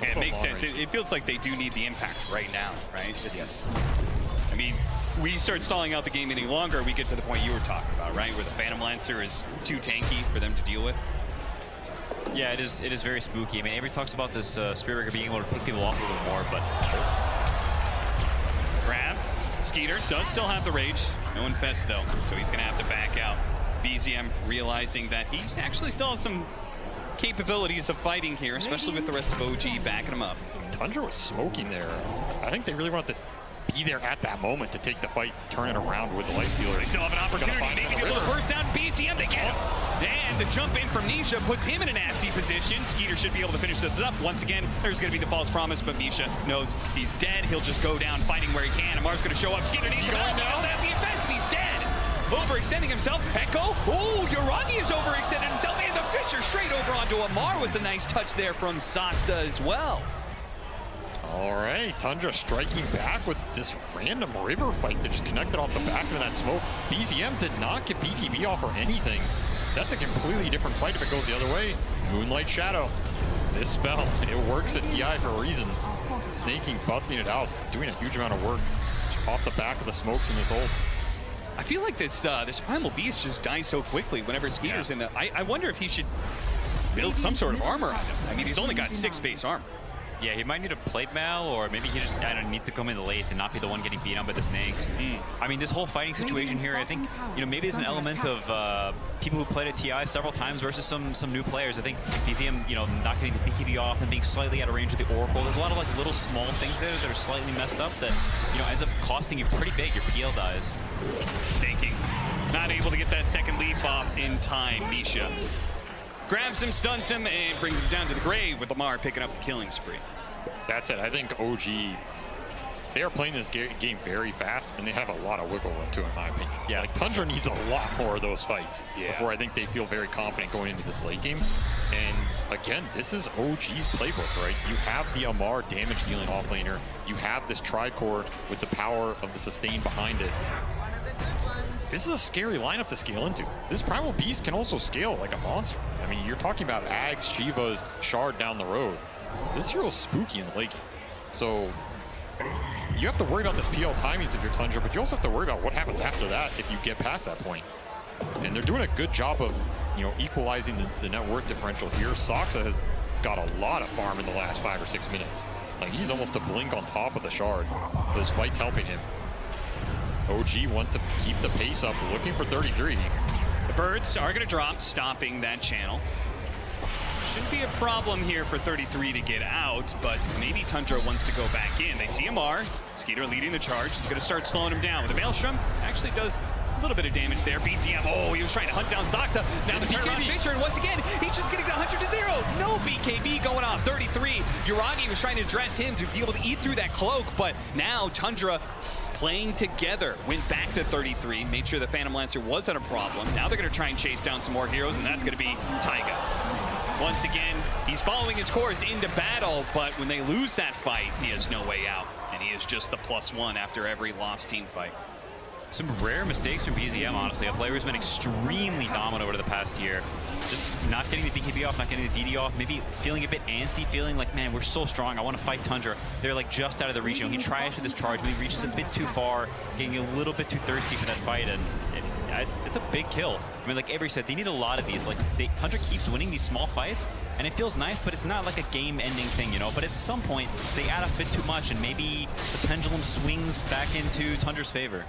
Yeah, it makes sense. It feels like they do need the impact right now, right? Yes. I mean, we start stalling out the game any longer, we get to the point you were talking about, right? Where the Phantom Lancer is too tanky for them to deal with. Yeah, it is very spooky. I mean, Avery talks about this Spirit Breaker being able to pick people off a little more, but... Grabbed. Skeeter does still have the Rage. No Infest, though, so he's going to have to back out. BZM realizing that he's actually still has some capabilities of fighting here, especially with the rest of OG backing him up. Tundra was smoking there. I think they really wanted to be there at that moment to take the fight, turn it around with the lifestealer. They still have an opportunity, maybe be able to burst down BCM. They get him. And the jump in from Nisha puts him in a nasty position. Skeeter should be able to finish this up. Once again, there's going to be the false promise, but Misha knows he's dead. He'll just go down fighting where he can. Amar's going to show up. Skeeter needs to go down. That BFS, and he's dead. Overextending himself. Echo. Oh, Uragi has overextended himself. And the Fisher straight over onto Amar was a nice touch there from Soxta as well. All right, Tundra striking back with this random river fight that just connected off the back of that smoke. BZM did not get BKB off or anything. That's a completely different fight if it goes the other way. Moonlight Shadow. This spell, it works at TI for a reason. Snaking, busting it out, doing a huge amount of work off the back of the smokes in this ult. I feel like this Primal Beast just dies so quickly whenever Skeeter's in the... I wonder if he should build some sort of armor on him. I mean, he's only got 6 base armor. Yeah, he might need a plate mail, or maybe he just needs to come in late and not be the one getting beat up by the snakes. I mean, this whole fighting situation here, I think, maybe there's an element of people who played at TI several times versus some new players. I think BZM, not getting the BKB off and being slightly out of range of the Oracle. There's a lot of like little small things there that are slightly messed up that, ends up costing you pretty big. Your PL dies. Staking. Not able to get that second leaf off in time, Misha. Grabs him, stuns him, and brings him down to the grave with Lamar picking up the killing spree. That's it. I think OG, they are playing this game very fast, and they have a lot of wiggle room to it, in my opinion. Yeah, like Tundra needs a lot more of those fights before I think they feel very confident going into this late game. And again, this is OG's playbook, right? You have the Amar damage dealing offlaner. You have this Tricore with the power of the sustain behind it. This is a scary lineup to scale into. This Primal Beast can also scale like a monster. I mean, you're talking about Ags, Shivas, Shard down the road. This hero's spooky in the late game. So you have to worry about this PL timings if you're Tundra, but you also have to worry about what happens after that if you get past that point. And they're doing a good job of, equalizing the net worth differential here. Soxa has got a lot of farm in the last 5 or 6 minutes. Like, he's almost a blink on top of the Shard. Those fights helping him. OG want to keep the pace up, looking for 33. The birds are going to drop, stopping that channel. Shouldn't be a problem here for 33 to get out, but maybe Tundra wants to go back in. They see Amar. Skeeter leading the charge. He's going to start slowing him down with a Maelstrom. Actually does a little bit of damage there. BCM, he was trying to hunt down Soxa. Now the turnaround Fisher, and once again, he's just getting 100 to 0. No BKB going off. 33. Uragi was trying to address him to be able to eat through that cloak, but now Tundra playing together, went back to 33, made sure the Phantom Lancer wasn't a problem. Now they're going to try and chase down some more heroes, and that's going to be Taiga. Once again, he's following his course into battle, but when they lose that fight, he has no way out, and he is just the +1 after every lost team fight. Some rare mistakes from BZM, honestly. A player who's been extremely dominant over the past year. Just not getting the BKB off, not getting the DD off, maybe feeling a bit antsy, feeling like, man, we're so strong, I want to fight Tundra. They're like just out of the reach. He tries to this charge, but he reaches a bit too far, getting a little bit too thirsty for that fight, and it's a big kill. I mean, like Avery said, they need a lot of these. Like, Tundra keeps winning these small fights, and it feels nice, but it's not like a game-ending thing, But at some point, they add a bit too much, and maybe the pendulum swings back into Tundra's favor.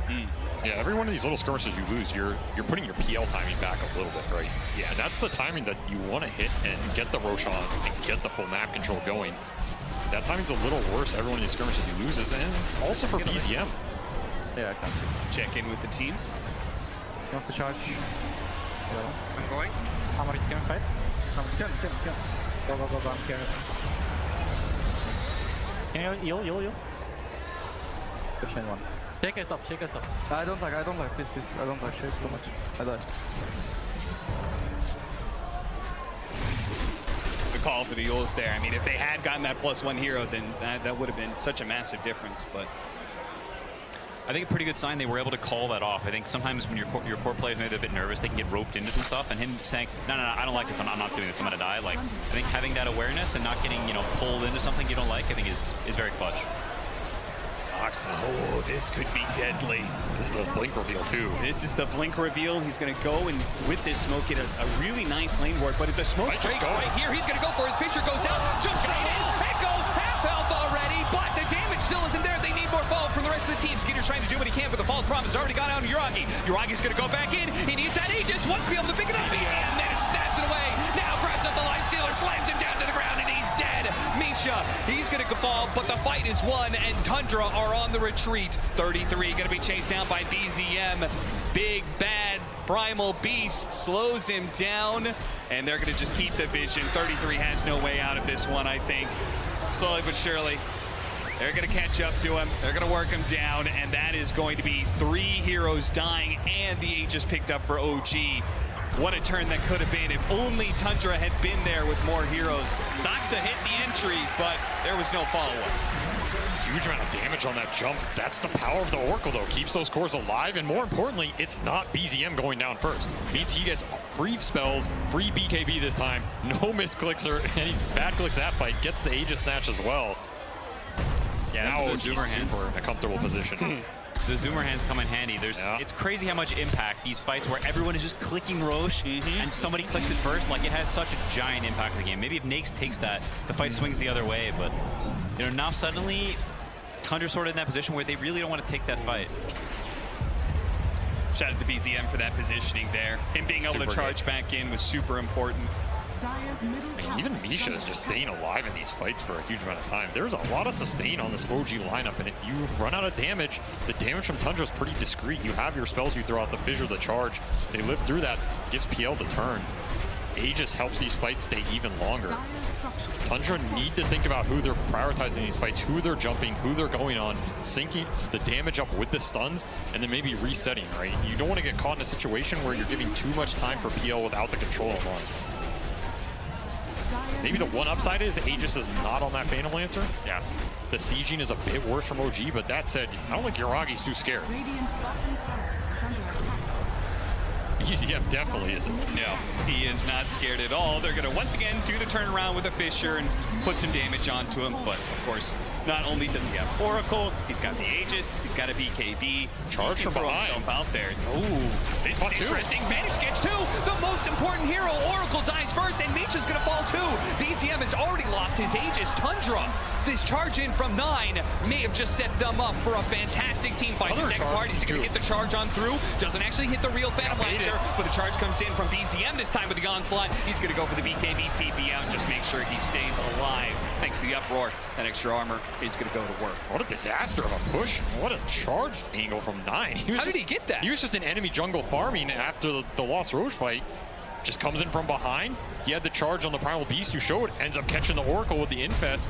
Yeah, every one of these little skirmishes you lose, you're putting your PL timing back a little bit, right? Yeah, and that's the timing that you want to hit and get the Roshan and get the full map control going. That timing's a little worse every one of these skirmishes you loses, and also for BZM. Yeah, I can check in with the teams. He wants to charge. I'm going. How many can fight? Can. Go, I'm carrying. Can you heal? Push in one. Shake us up. I don't like, please. I don't like, shakes too much. I die. The call for the Yules there. I mean, if they had gotten that +1 hero, then that would have been such a massive difference, but I think a pretty good sign they were able to call that off. I think sometimes when your core players maybe a bit nervous, they can get roped into some stuff, and him saying, no, I don't like this, I'm not doing this, I'm gonna die. Like, I think having that awareness and not getting, pulled into something you don't like, I think is very clutch. Soxa, this could be deadly. This is the blink reveal too. This is the blink reveal. He's gonna go and with this smoke get a really nice lane ward, but if the smoke breaks right here, he's gonna go for it. Fisher goes out, jumps right in, Echo, half health already, but the damage still isn't there. They need more follow from the rest of the team. Skeeter's trying to do what he can, but the false promise has already gone out on Uragi. Uragi's gonna go back in. He needs that Aegis. Wants to be able to pick it up. And then it's snatched it away. Now grabs up the life stealer. He's going to fall, but the fight is won, and Tundra are on the retreat. 33 going to be chased down by BZM. Big, bad, primal beast slows him down, and they're going to just keep the vision. 33 has no way out of this one, I think. Slowly but surely, they're going to catch up to him. They're going to work him down, and that is going to be 3 heroes dying and the Aegis picked up for OG. What a turn that could have been if only Tundra had been there with more heroes. Saksa hit the entry, but there was no follow-up. Huge amount of damage on that jump. That's the power of the Oracle, though. Keeps those cores alive, and more importantly, it's not BZM going down first. Means he gets free spells, free BKB this time, no misclicks or any bad clicks that fight, gets the Aegis snatch as well. Yeah, now the Zoomer hands in a comfortable position. The Zoomer hands come in handy. It's crazy how much impact these fights where everyone is just clicking Roche and somebody clicks it first, like it has such a giant impact on the game. Maybe if Nakes takes that, the fight swings the other way, but you know, now suddenly Tundra's sort of in that position where they really don't want to take that fight. Shout out to BZM for that positioning there. Him being able to charge back in was super important. Even Misha is just staying alive in these fights for a huge amount of time. There's a lot of sustain on this OG lineup, and if you run out of damage, the damage from Tundra is pretty discreet. You have your spells you throw out, the fissure, the charge. They live through that, gives PL the turn. Aegis helps these fights stay even longer. Tundra need to think about who they're prioritizing these fights, who they're jumping, who they're going on, syncing the damage up with the stuns, and then maybe resetting, right? You don't want to get caught in a situation where you're giving too much time for PL without the control of run. Maybe the one upside is Aegis is not on that Phantom Lancer. Yeah. The sieging is a bit worse from OG, but that said, I don't think Yuragi's too scared. EZF definitely isn't. No, he is not scared at all. They're going to once again do the turnaround with a Fissure and put some damage onto him. But of course, not only does he have Oracle, he's got the Aegis, he's got a BKB. Charge from behind. Out there. Ooh, this is interesting. Manage gets 2. The most important hero, Oracle, dies first, and Misha's going to fall too. BZM has already lost his Aegis. Tundra, this charge in from 9 may have just set them up for a fantastic team fight. The second part, he's going to get the charge on through. Doesn't actually hit the real Phantom Lancer, but the charge comes in from BZM this time with the onslaught. He's going to go for the BKB TP out and just make sure he stays alive. Thanks to the uproar, that extra armor is going to go to work. What a disaster of a push. What a charge angle from 9. How did he get that? He was just an enemy jungle farming after the Lost Roche fight. Just comes in from behind. He had the charge on the Primal Beast who showed, ends up catching the Oracle with the Infest.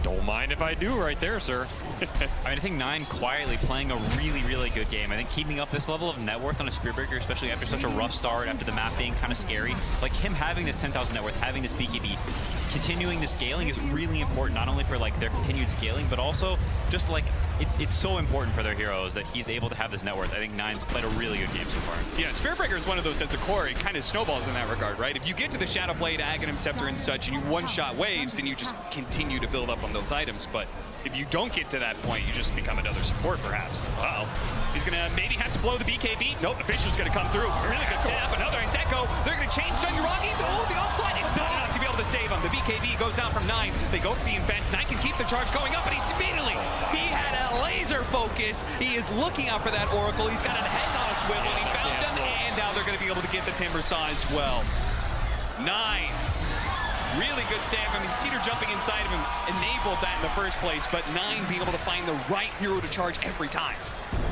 Don't mind if I do right there, sir. I mean, I think 9 quietly playing a really, really good game. I think keeping up this level of net worth on a Spearbreaker, especially after such a rough start, after the map being kind of scary, like him having this 10,000 net worth, having this BKB, continuing the scaling is really important, not only for like their continued scaling, but also just like it's so important for their heroes that he's able to have this net worth. I think 9's played a really good game so far. Yeah, Spearbreaker is one of those as a core, it kind of snowballs in that regard, right? If you get to the Shadow Blade, Aghanim Scepter and such, and you one-shot waves, then you just continue to build up on those items. But if you don't get to that point, you just become another support, perhaps. Uh-oh. He's going to maybe have to blow the BKB. Nope, the Fisher's going to come through. Really good tap. Another Iseko. They're going to change Stun Yuragi. Oh, the onslaught. It's not enough to be able to save him. The BKB goes out from 9. They go for the Invest. 9 can keep the charge going up, but he's immediately. He had a laser focus. He is looking out for that Oracle. He's got a head on a swivel. He found him, and now they're going to be able to get the Timber Saw as well. 9. Really good save. I mean, Skeeter jumping inside of him enabled that in the first place, but 9 being able to find the right hero to charge every time.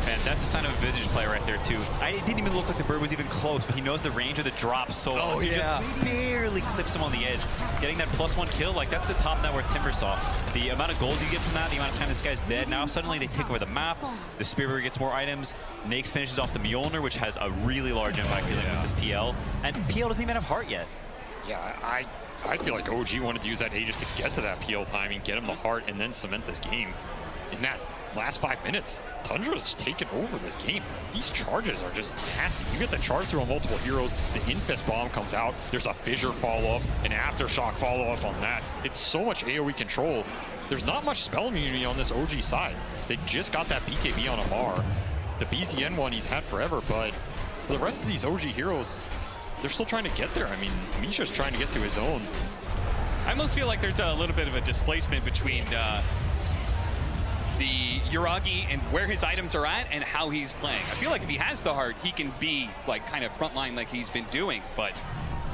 Man, that's a sign of a Visage play right there, too. It didn't even look like the bird was even close, but he knows the range of the drop, so he just barely clips him on the edge. Getting that +1 kill, like, that's the top net worth Timber Saw. The amount of gold you get from that, the amount of time this guy's dead, now suddenly they take over the map, the Spearbreaker gets more items, Nakes finishes off the Mjolnir, which has a really large impact with this PL, and PL doesn't even have heart yet. Yeah, I feel like OG wanted to use that Aegis to get to that PL timing, get him the heart, and then cement this game. In that last 5 minutes, Tundra's taken over this game. These charges are just nasty. You get the charge through on multiple heroes, the Infest Bomb comes out, there's a Fissure follow-up, an Aftershock follow-up on that. It's so much AoE control. There's not much spell immunity on this OG side. They just got that BKB on Amar. The BZN one he's had forever, but for the rest of these OG heroes, they're still trying to get there. I mean, Misha's trying to get to his own. I almost feel like there's a little bit of a displacement between the Yuragi and where his items are at and how he's playing. I feel like if he has the heart, he can be like kind of frontline like he's been doing, but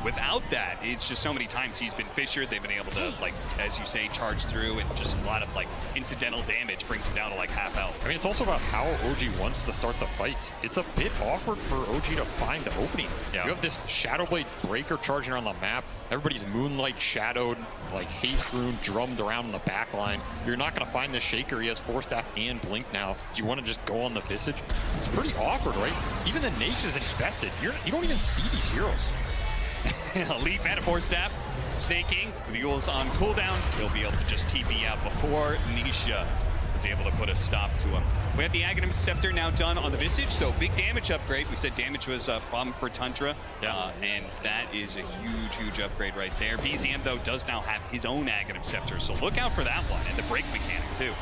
without that, it's just so many times he's been fissured. They've been able to, like, as you say, charge through, and just a lot of, like, incidental damage brings him down to, like, half health. I mean, it's also about how OG wants to start the fights. It's a bit awkward for OG to find the opening. Yeah. You have this Shadow Blade breaker charging around the map. Everybody's Moonlight shadowed, like haste rune drummed around in the back line. You're not going to find the Shaker. He has Force Staff and Blink now. Do you want to just go on the Visage? It's pretty awkward, right? Even the Naix is invested. You don't even see these heroes. Elite Mana Force Staff, snaking. The Yule's on cooldown. He'll be able to just TP out before Nisha is able to put a stop to him. We have the Aghanim Scepter now done on the Visage, so big damage upgrade. We said damage was a problem for Tundra, and that is a huge, huge upgrade right there. BZM, though, does now have his own Aghanim Scepter, so look out for that one, and the break mechanic, too.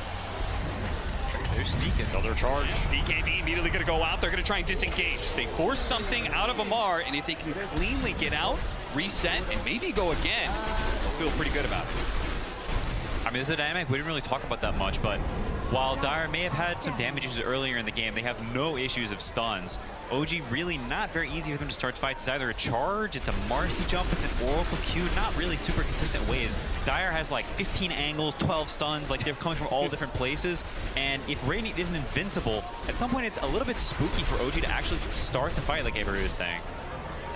They're sneaking. Another charge. BKB immediately going to go out. They're going to try and disengage. They force something out of Amar, and if they can cleanly get out, reset, and maybe go again, they'll feel pretty good about it. I mean, this is a dynamic we didn't really talk about that much, but while Dire may have had some damage issues earlier in the game, they have no issues of stuns. OG really not very easy for them to start fights. It's either a charge, it's a Marcy jump, it's an Oracle Q, not really super consistent ways. Dire has like 15 angles, 12 stuns, like they're coming from all different places. And if Radiant isn't invincible, at some point it's a little bit spooky for OG to actually start the fight, like Avery was saying.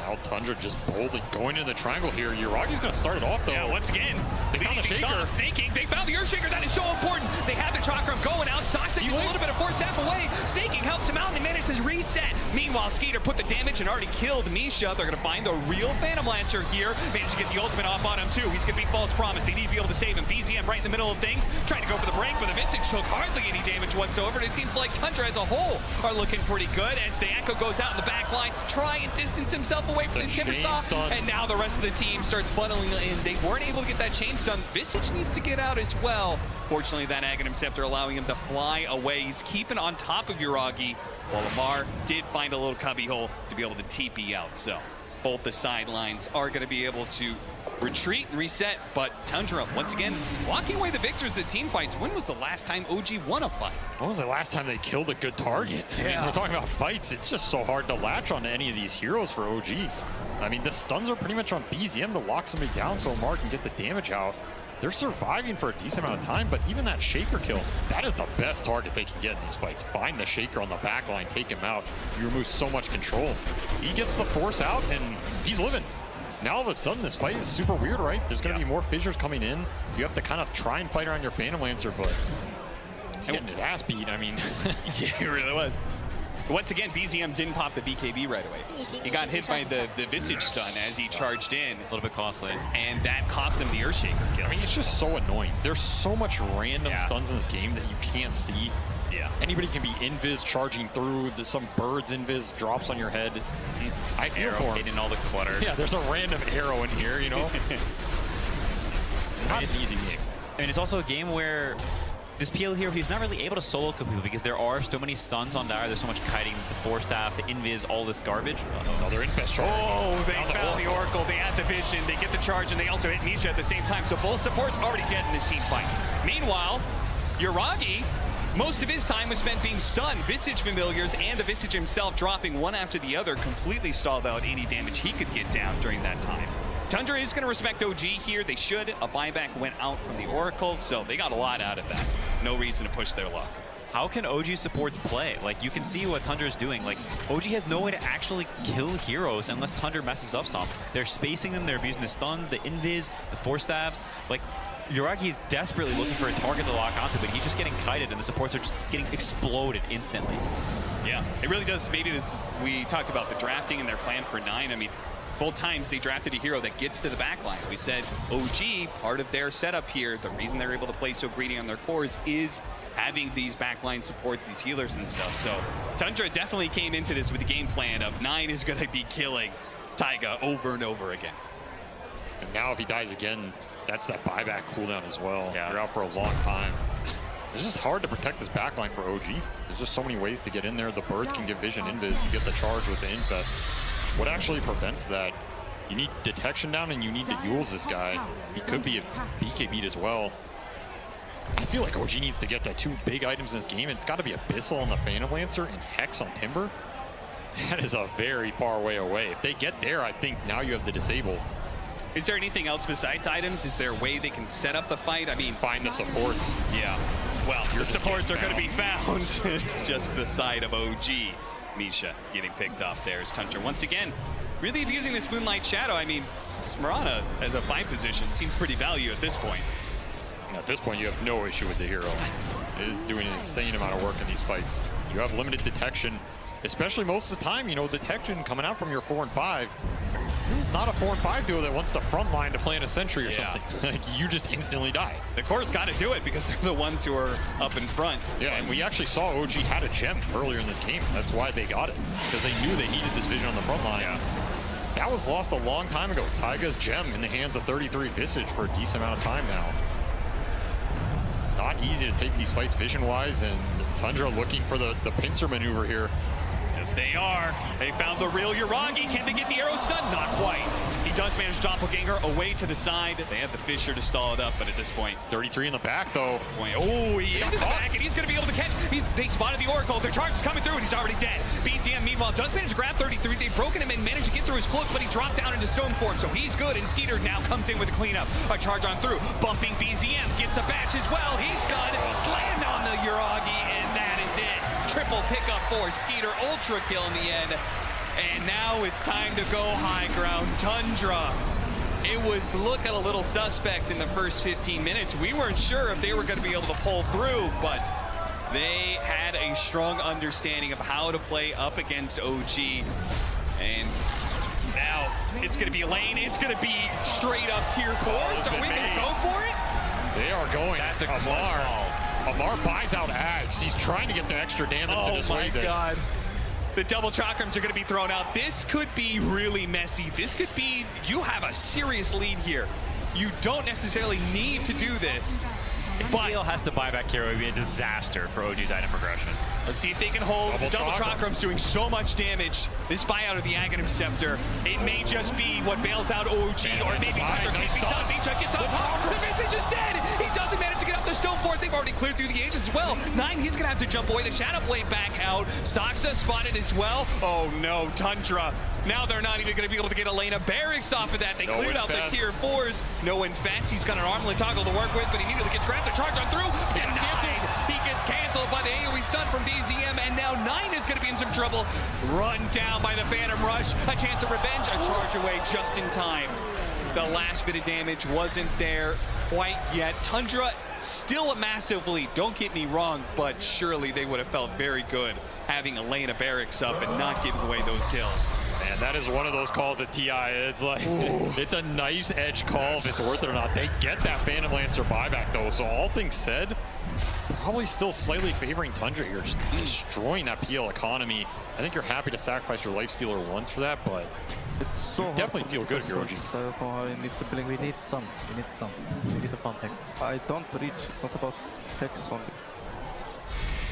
Now Tundra just boldly going into the triangle here. Uragi's going to start it off, though. Yeah, once again, they found the Shaker. Snaking, they found the Earth Shaker. That is so important. They have the Chakram going out. Soxy gets a little bit of Force Staff away. Snaking helps him out, and they manage to reset. Meanwhile, Skeeter put the damage and already killed Misha. They're going to find the real Phantom Lancer here. Managed to get the ultimate off on him, too. He's going to be False Promise. They need to be able to save him. BZM right in the middle of things, trying to go for the break, but the Visage took hardly any damage whatsoever. And it seems like Tundra as a whole are looking pretty good as the Echo goes out in the back line to try and distance himself away from this Timbersaw. And now the rest of the team starts funneling in. They weren't able to get that chain stun. Visage needs to get out as well. Fortunately, that Aghanim Scepter allowing him to fly away. He's keeping on top of Uragi, while Lamar did find a little cubbyhole to be able to TP out. So both the sidelines are going to be able to retreat and reset, but Tundra, once again, walking away the victors of the team fights. When was the last time OG won a fight? When was the last time they killed a good target? I mean, we're talking about fights. It's just so hard to latch onto any of these heroes for OG. I mean, the stuns are pretty much on BZM to lock somebody down so Mark can get the damage out. They're surviving for a decent amount of time, but even that Shaker kill, that is the best target they can get in these fights. Find the Shaker on the back line, take him out. You remove so much control. He gets the force out, and he's living. Now all of a sudden, this fight is super weird, right? There's going to be more fissures coming in. You have to kind of try and fight around your Phantom Lancer, but he's getting his ass beat. I mean, yeah, it really was. Once again, BZM didn't pop the BKB right away. He got hit by the Visage stun as he charged in. A little bit costly. And that cost him the Earthshaker kill. I mean, it's just so annoying. There's so much random stuns in this game that you can't see. Yeah. Anybody can be invis charging through. Some bird's invis drops on your head. I feel for him. Hidden all the clutter. Yeah, there's a random arrow in here, you know? Not an easy game. I mean, it's also a game where this PL hero, he's not really able to solo kill people because there are so many stuns on Dire. There's so much kiting, the Force Staff, the invis, all this garbage. Another infest charge. Oh, they found the Oracle. They had the vision. They get the charge, and they also hit Nisha at the same time. So both supports already dead in this team fight. Meanwhile, Uragi, most of his time was spent being stunned. Visage familiars and the Visage himself dropping one after the other, completely stalled out any damage he could get down during that time. Tundra is going to respect OG here. They should. A buyback went out from the Oracle, so they got a lot out of that. No reason to push their luck. How can OG supports play? Like, you can see what Tundra is doing. Like, OG has no way to actually kill heroes unless Tundra messes up some. They're spacing them, they're abusing the stun, the invis, the Force Staffs. Like, Uragi is desperately looking for a target to lock onto, but he's just getting kited, and the supports are just getting exploded instantly. Yeah, it really does. Maybe this is, we talked about the drafting and their plan for 9. I mean, both times they drafted a hero that gets to the backline. We said OG, part of their setup here, the reason they're able to play so greedy on their cores is having these backline supports, these healers and stuff. So Tundra definitely came into this with a game plan of 9 is going to be killing Taiga over and over again. And now if he dies again, that's that buyback cooldown as well. Yeah. You're out for a long time. It's just hard to protect this backline for OG. There's just so many ways to get in there. The birds can give vision invis. You get the charge with the infest. What actually prevents that? You need detection down, and you need to use this guy. He could be a BKB'd as well. I feel like OG needs to get the 2 big items in this game. It's got to be Abyssal on the Phantom Lancer and Hex on Timber. That is a very far way away. If they get there, I think now you have the disable. Is there anything else besides items? Is there a way they can set up the fight? I mean, find the supports. Yeah. Well, the supports are going to be found. It's just the side of OG. Misha getting picked off there as Tundra once again really abusing this Moonlight Shadow. I mean, Smarana as a fight position seems pretty value at this point. At this point, you have no issue with the hero. It is doing an insane amount of work in these fights. You have limited detection, especially most of the time, you know, detection coming out from your 4 and 5. This is not a 4 and 5 duo that wants the front line to plant a sentry or something. Like, you just instantly die. The core's got to do it because they're the ones who are up in front. Yeah, and we actually saw OG had a gem earlier in this game. That's why they got it, because they knew they needed this vision on the front line. Yeah. That was lost a long time ago. Taiga's gem in the hands of 33 Visage for a decent amount of time now. Not easy to take these fights vision-wise, and Tundra looking for the pincer maneuver here. Yes, they are. They found the real Uragi. Can they get the arrow stun? Not quite. He does manage Doppelganger away to the side. They have the Fisher to stall it up, but at this point... 33 in the back, though. Oh, he is in the back, and he's going to be able to catch. They spotted the Oracle. Their charge is coming through, and he's already dead. BCM, meanwhile, does manage to grab 33. They've broken him and managed to get through his cloak, but he dropped down into stone form, so he's good, and Skeeter now comes in with a cleanup. A charge on through. Bumping BZM. Gets the bash as well. He's good. Slammed on the Uragi, and that is it. Triple pickup for Skeeter. Ultra kill in the end. And now it's time to go high ground. Tundra. It was looking a little suspect in the first 15 minutes. We weren't sure if they were going to be able to pull through, but they had a strong understanding of how to play up against OG. And now it's going to be a lane. It's going to be straight up tier 4s. Are we going to go for it? They are going. That's a close ball. Amar buys out Ags. He's trying to get the extra damage to dissuade this. Oh my god. The double chakrams are going to be thrown out. This could be really messy. This could be, you have a serious lead here. You don't necessarily need to do this. But Neil has to buy back hero. It would be a disaster for OG's item progression. Let's see if they can hold. Double Chakram's doing so much damage. This buyout of the Aghanim Scepter, it may just be what bails out OG, or maybe Tundra can't be done. Misha gets on top. The Visage is dead. He doesn't manage to get up the stone fort. They've already cleared through the ages as well. 9, he's going to have to jump away. The Shadow Blade back out. Saksa spotted as well. Oh no, Tundra. Now they're not even going to be able to get Elena Barracks off of that. They cleared out the tier 4s. No infest. He's got an armlet toggle to work with, but he immediately gets grabbed. The charge on through. Denied. He gets canceled by the AoE stun from BZM, and now 9 is going to be in some trouble. Run down by the Phantom Rush. A chance of revenge. A charge away just in time. The last bit of damage wasn't there quite yet. Tundra still a massive lead. Don't get me wrong, but surely they would have felt very good having Elena Barracks up and not giving away those kills. Man, that is one of those calls at TI. It's like, it's a nice edge call if it's worth it or not. They get that Phantom Lancer buyback though, so all things said, probably still slightly favoring Tundra here, just destroying that PL economy. I think you're happy to sacrifice your Lifestealer once for that, but it's so you definitely feel good if you're OG. We need stuns. We need stuns. We need to farm Hex. I don't reach. It's not about Hex only.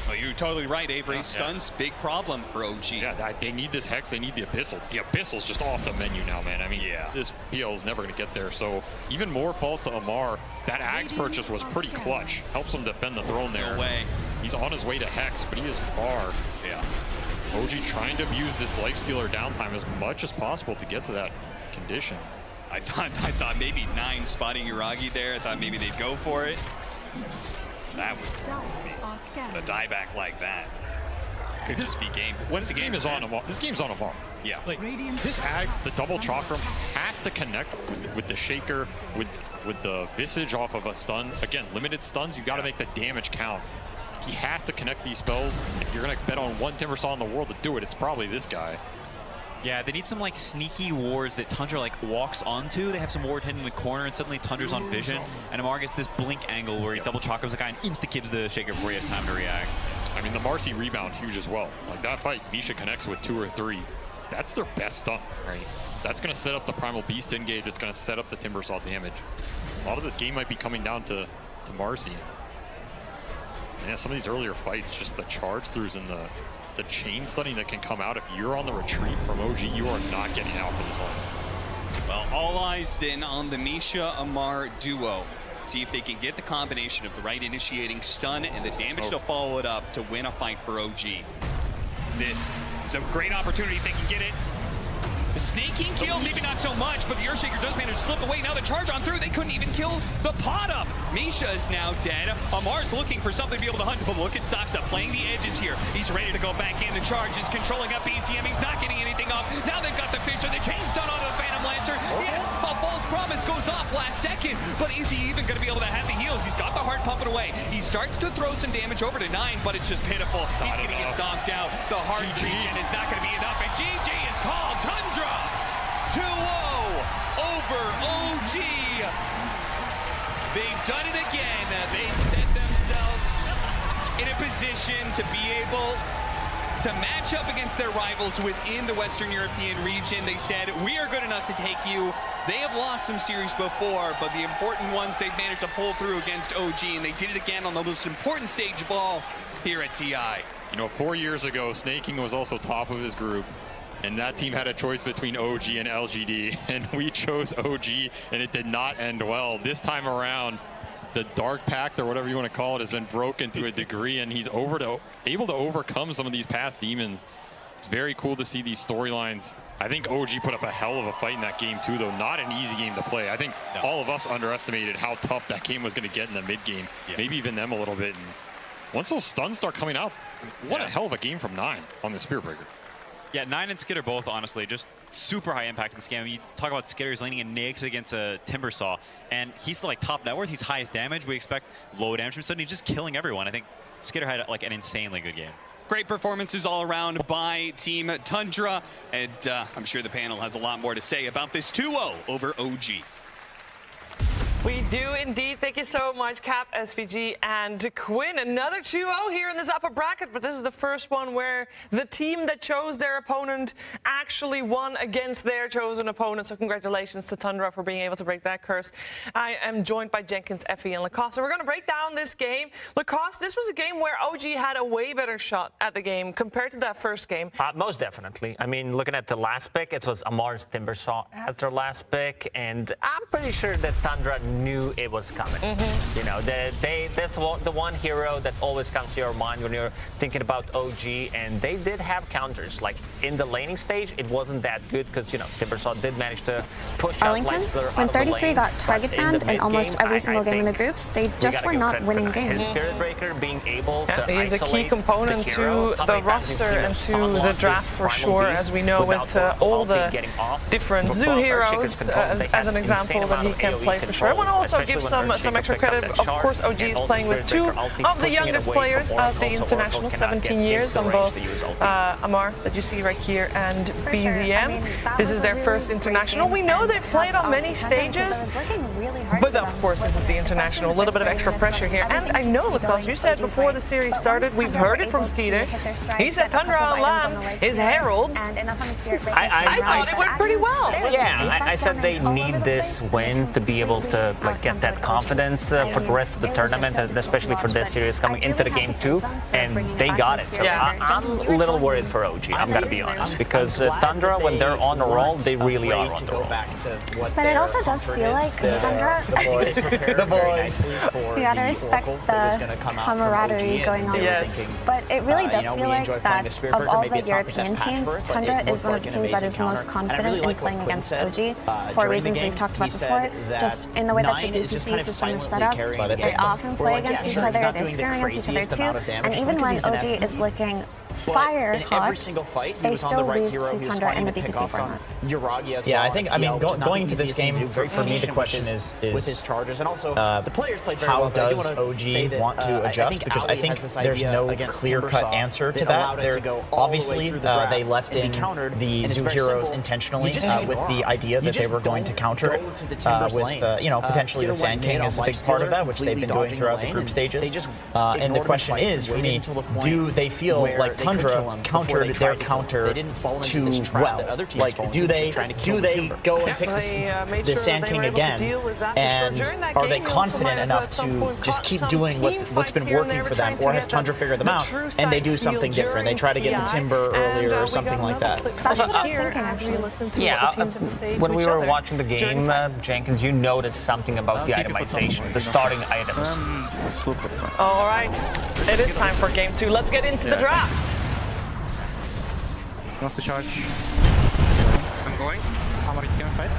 Well, you're totally right, Avery. Stuns, big problem for OG. Yeah, they need this Hex. They need the Abyssal. The Abyssal's just off the menu now, man. I mean, this PL is never going to get there. So even more falls to Amar. That Ags purchase was pretty clutch. Helps him defend the throne there. No way. He's on his way to Hex, but he is far. Yeah. OG trying to use this Lifestealer downtime as much as possible to get to that condition. I thought maybe 9 spotting Uragi there. I thought maybe they'd go for it. That would be a dieback like that. Could just be game. When the game is on Amar, this game's on Amar. Yeah. Like, this Ag, the double chakram has to connect with the Shaker, with the Visage off of a stun. Again, limited stuns, you got to make the damage count. He has to connect these spells. If you're going to bet on one Timbersaw in the world to do it, it's probably this guy. Yeah, they need some like sneaky wards that Tundra like walks onto. They have some ward hidden in the corner, and suddenly Tundra's on vision, and Amar gets this blink angle where he double chakrams the guy and insta-kibs the Shaker before he has time to react. I mean, the Marcy rebound huge as well. Like that fight, Misha connects with 2 or 3. That's their best stun, right? That's going to set up the Primal Beast engage. It's going to set up the Timbersaw damage. A lot of this game might be coming down to Marcy. Yeah, some of these earlier fights, just the charge throughs and the chain stunning that can come out. If you're on the retreat from OG, you are not getting out for this one. Well, all eyes then on the Misha-Amar duo. See if they can get the combination of the right initiating stun and the damage to follow it up to win a fight for OG. This It's a great opportunity if they can get it. The snaking kill, maybe not so much, but the Earthshaker does manage to slip away. Now the charge on through, they couldn't even kill the pot up. Misha is now dead. Amar's looking for something to be able to hunt, but look at Saksa playing the edges here. He's ready to go back in. The charge is controlling up BCM. He's not getting anything off. Now they've got the Fisher. The chain's done onto the Phantom Lancer. Yes, a false promise goes off last second, but is he even going to be able to have the heals? He's got the heart pumping away. He starts to throw some damage over to 9, but it's just pitiful. He's going to get zonked out. The heart regen is not going to be enough, and GG is called. Tundra 2-0 over OG. They've done it again. They set themselves in a position to be able to match up against their rivals within the Western European region. They said, we are good enough to take you. They have lost some series before, but the important ones they've managed to pull through against OG, and they did it again on the most important stage of all here at TI. You know, 4 years ago, Snaking was also top of his group. And that team had a choice between OG and LGD, and we chose OG, and it did not end well. This time around, the Dark Pact, or whatever you want to call it, has been broken to a degree, and he's able to overcome some of these past demons. It's very cool to see these storylines. I think OG put up a hell of a fight in that game too, though. Not an easy game to play. I think all of us underestimated how tough that game was going to get in the mid game, maybe even them a little bit. And once those stuns start coming out, what a hell of a game from 9 on the Spear Breaker. Yeah, 9 and Skitter both, honestly, just super high impact in this game. You talk about Skitter's leaning in Nigs against a Timber Saw, and he's like top net worth. He's highest damage. We expect low damage from suddenly he's just killing everyone. I think Skitter had like an insanely good game. Great performances all around by Team Tundra, and I'm sure the panel has a lot more to say about this 2-0 over OG. We do indeed. Thank you so much, Cap, SVG, and Quinn. Another 2-0 here in this upper bracket, but this is the first one where the team that chose their opponent actually won against their chosen opponent. So congratulations to Tundra for being able to break that curse. I am joined by Jenkins, Effie, and Lacoste. So we're going to break down this game. Lacoste, this was a game where OG had a way better shot at the game compared to that first game. Most definitely. I mean, looking at the last pick, it was Amar's Timbersaw as their last pick, and I'm pretty sure that Tundra knew it was coming. You know, that's the one hero that always comes to your mind when you're thinking about OG, and they did have counters. Like in the laning stage, it wasn't that good because, you know, Timbersaw did manage to push out Lensler when 33 got target banned in almost every single game in the groups, they just were not winning games. Spirit Breaker being able to he is a key component to the roster and to the draft for sure, as we know with all the different Zoo heroes as an example that he can play for sure. I want to also give some extra credit. Of course, OG is playing with 2 of the youngest players of the international, 17 years on both Amar, that you see right here, and BZM. This is their first international. We know they've played on many stages, but of course this is the international. A little bit of extra pressure here. And I know, Lacoste, you said before the series started, we've heard it from Skeeter. He said Tundra on Lam is heralds. I thought it went pretty well. Yeah, I said they need this win to be able to like get that confidence for the rest of the tournament, and especially for this series coming into the game too, and they got it. So I'm a little worried for OG, I'm gonna be honest, because Tundra, when they're on the roll, they really are on the roll. But it also does feel like Tundra, The boys. you gotta respect the camaraderie going on. But it really does feel like that of all the European teams, Tundra is one of the teams that is most confident in playing against OG for reasons we've talked about before. Just in the way that the DPC system is set up, they often play against each other, they scare against each other too, and even when OG is looking fire hot, they still lose to Tundra in the DPC format. Yeah, I think, I mean, going to this game, for me, the question is with his charges, and also the players played very well. How does OG want to adjust? Because I think there's no clear-cut answer to that. Obviously, they left in the Zoo heroes intentionally with the idea that they were going to counter it with, you know, potentially the Sand King is a big part of that, which they've been doing throughout the group stages. And the question is, for me, do they feel like Tundra countered their counter too well? Like, do they go and pick the Sand King again? And are they confident enough to just keep doing what's been working for them? Or has Tundra figured them out and they do something different? They try to get the Timber earlier or something like that? That's what I was thinking, actually. Yeah, when we were watching the game, Jenkins, you noticed something about the itemization, the starting items. All right, it is time for game 2. Let's get into the draft. Wants to charge. I'm going. Hammer, you can fight?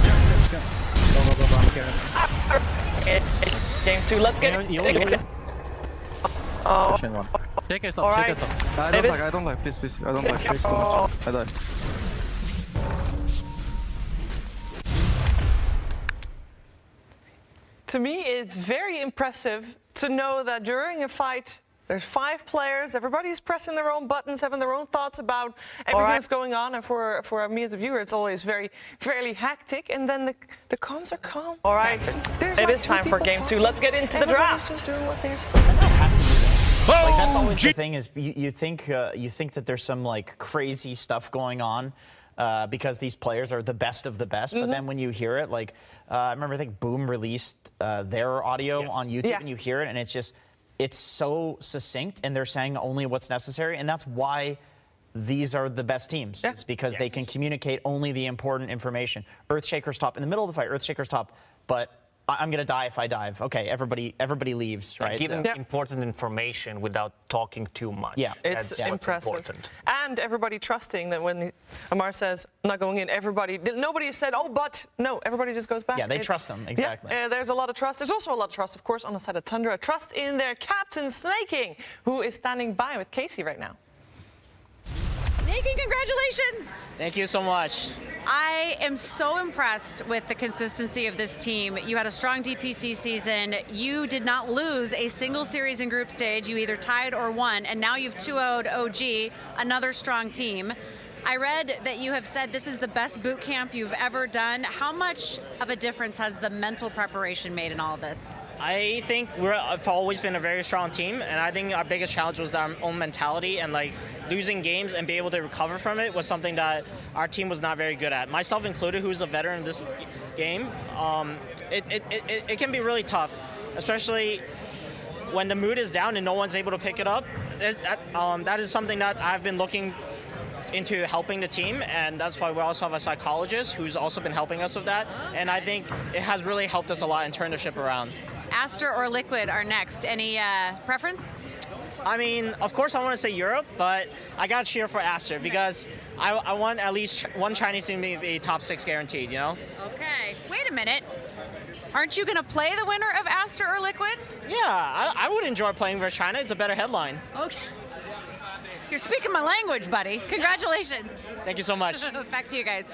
Yeah, go, I'm carrying. Game 2, let's get it. Oh. One. Shake us up, All shake right. us up. I don't like, please, I don't like, shake too much. I die. To me, it's very impressive to know that during a fight, there's 5 players, everybody's pressing their own buttons, having their own thoughts about everything that's going on, and for me as a viewer, it's always fairly hectic, and then the comms are calm. All right, it is time for game 2. Let's get into the draft. That's how it has to be. Like, that's always the thing is you think that there's some like crazy stuff going on because these players are the best of the best, but then when you hear it, like I remember I think Boom released their audio on YouTube, and you hear it, and it's so succinct, and they're saying only what's necessary, and that's why these are the best teams. It's because they can communicate only the important information. Earthshaker's top. In the middle of the fight, Earthshaker's top, but I'm going to die if I dive. Okay, everybody leaves, right? Give them important information without talking too much. Yeah, it's impressive. Important. And everybody trusting that when Amar says, I'm not going in, nobody said, oh, but, no, everybody just goes back. Yeah, they trust them, exactly. Yeah, there's a lot of trust. There's also a lot of trust, of course, on the side of Tundra. Trust in their captain, Snaking, who is standing by with Casey right now. Snaking, congratulations! Thank you so much. I am so impressed with the consistency of this team. You had a strong DPC season. You did not lose a single series in group stage. You either tied or won, and now you've 2-0'd OG, another strong team. I read that you have said this is the best boot camp you've ever done. How much of a difference has the mental preparation made in all of this? I think we've always been a very strong team, and I think our biggest challenge was our own mentality, and like losing games and be able to recover from it was something that our team was not very good at. Myself included, who's the veteran in this game, it can be really tough, especially when the mood is down and no one's able to pick it up. That is something that I've been looking into helping the team, and that's why we also have a psychologist who's also been helping us with that, and I think it has really helped us a lot and turn the ship around. Aster or Liquid are next. Any preference? I mean, of course I want to say Europe, but I got to cheer for Aster because I want at least one Chinese team to be top 6 guaranteed, you know? Okay, wait a minute. Aren't you going to play the winner of Aster or Liquid? Yeah, I would enjoy playing versus China. It's a better headline. Okay. You're speaking my language, buddy. Congratulations. Thank you so much. Back to you guys.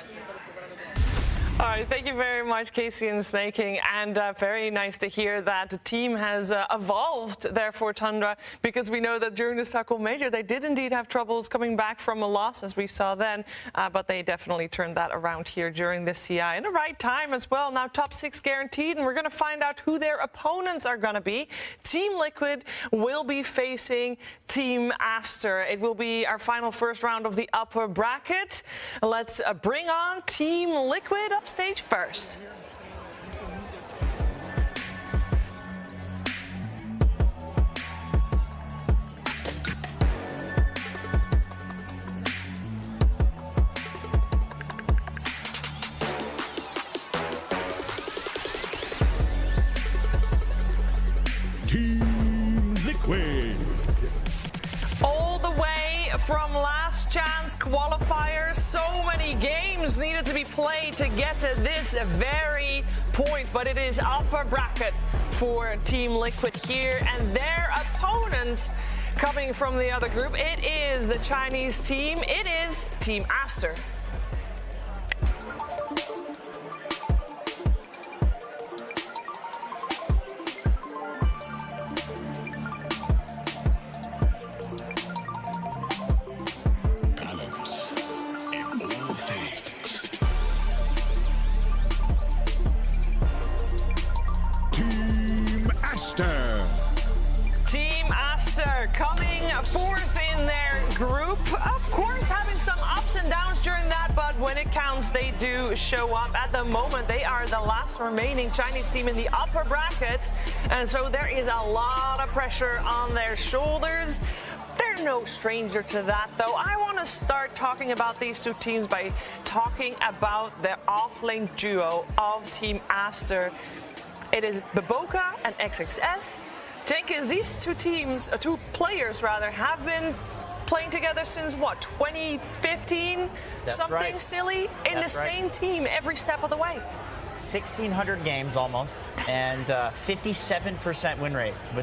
All right, thank you very much, Casey and Snaking, and very nice to hear that the team has evolved there for Tundra, because we know that during the Stockholm Major they did indeed have troubles coming back from a loss, as we saw then, but they definitely turned that around here during the CI in the right time as well. Now top 6 guaranteed, and we're going to find out who their opponents are going to be. Team Liquid will be facing Team Aster. It will be our final first round of the upper bracket. Let's bring on Team Liquid up stage first. Team Liquid. All the way from last chance qualifiers, so many games needed to be played to get to this very point, but it is upper bracket for Team Liquid here, and their opponents coming from the other group, it is the Chinese team, it is Team Aster. Team Aster coming fourth in their group. Of course, having some ups and downs during that, but when it counts, they do show up. At the moment, they are the last remaining Chinese team in the upper bracket, and so there is a lot of pressure on their shoulders. They're no stranger to that, though. I want to start talking about these two teams by talking about the off-lane duo of Team Aster. It is Baboka and XXS. Jenkins, these two teams, two players rather, have been playing together since what, 2015? That's Something right. silly in That's the right. same team every step of the way. 1,600 games almost, and 57% win rate with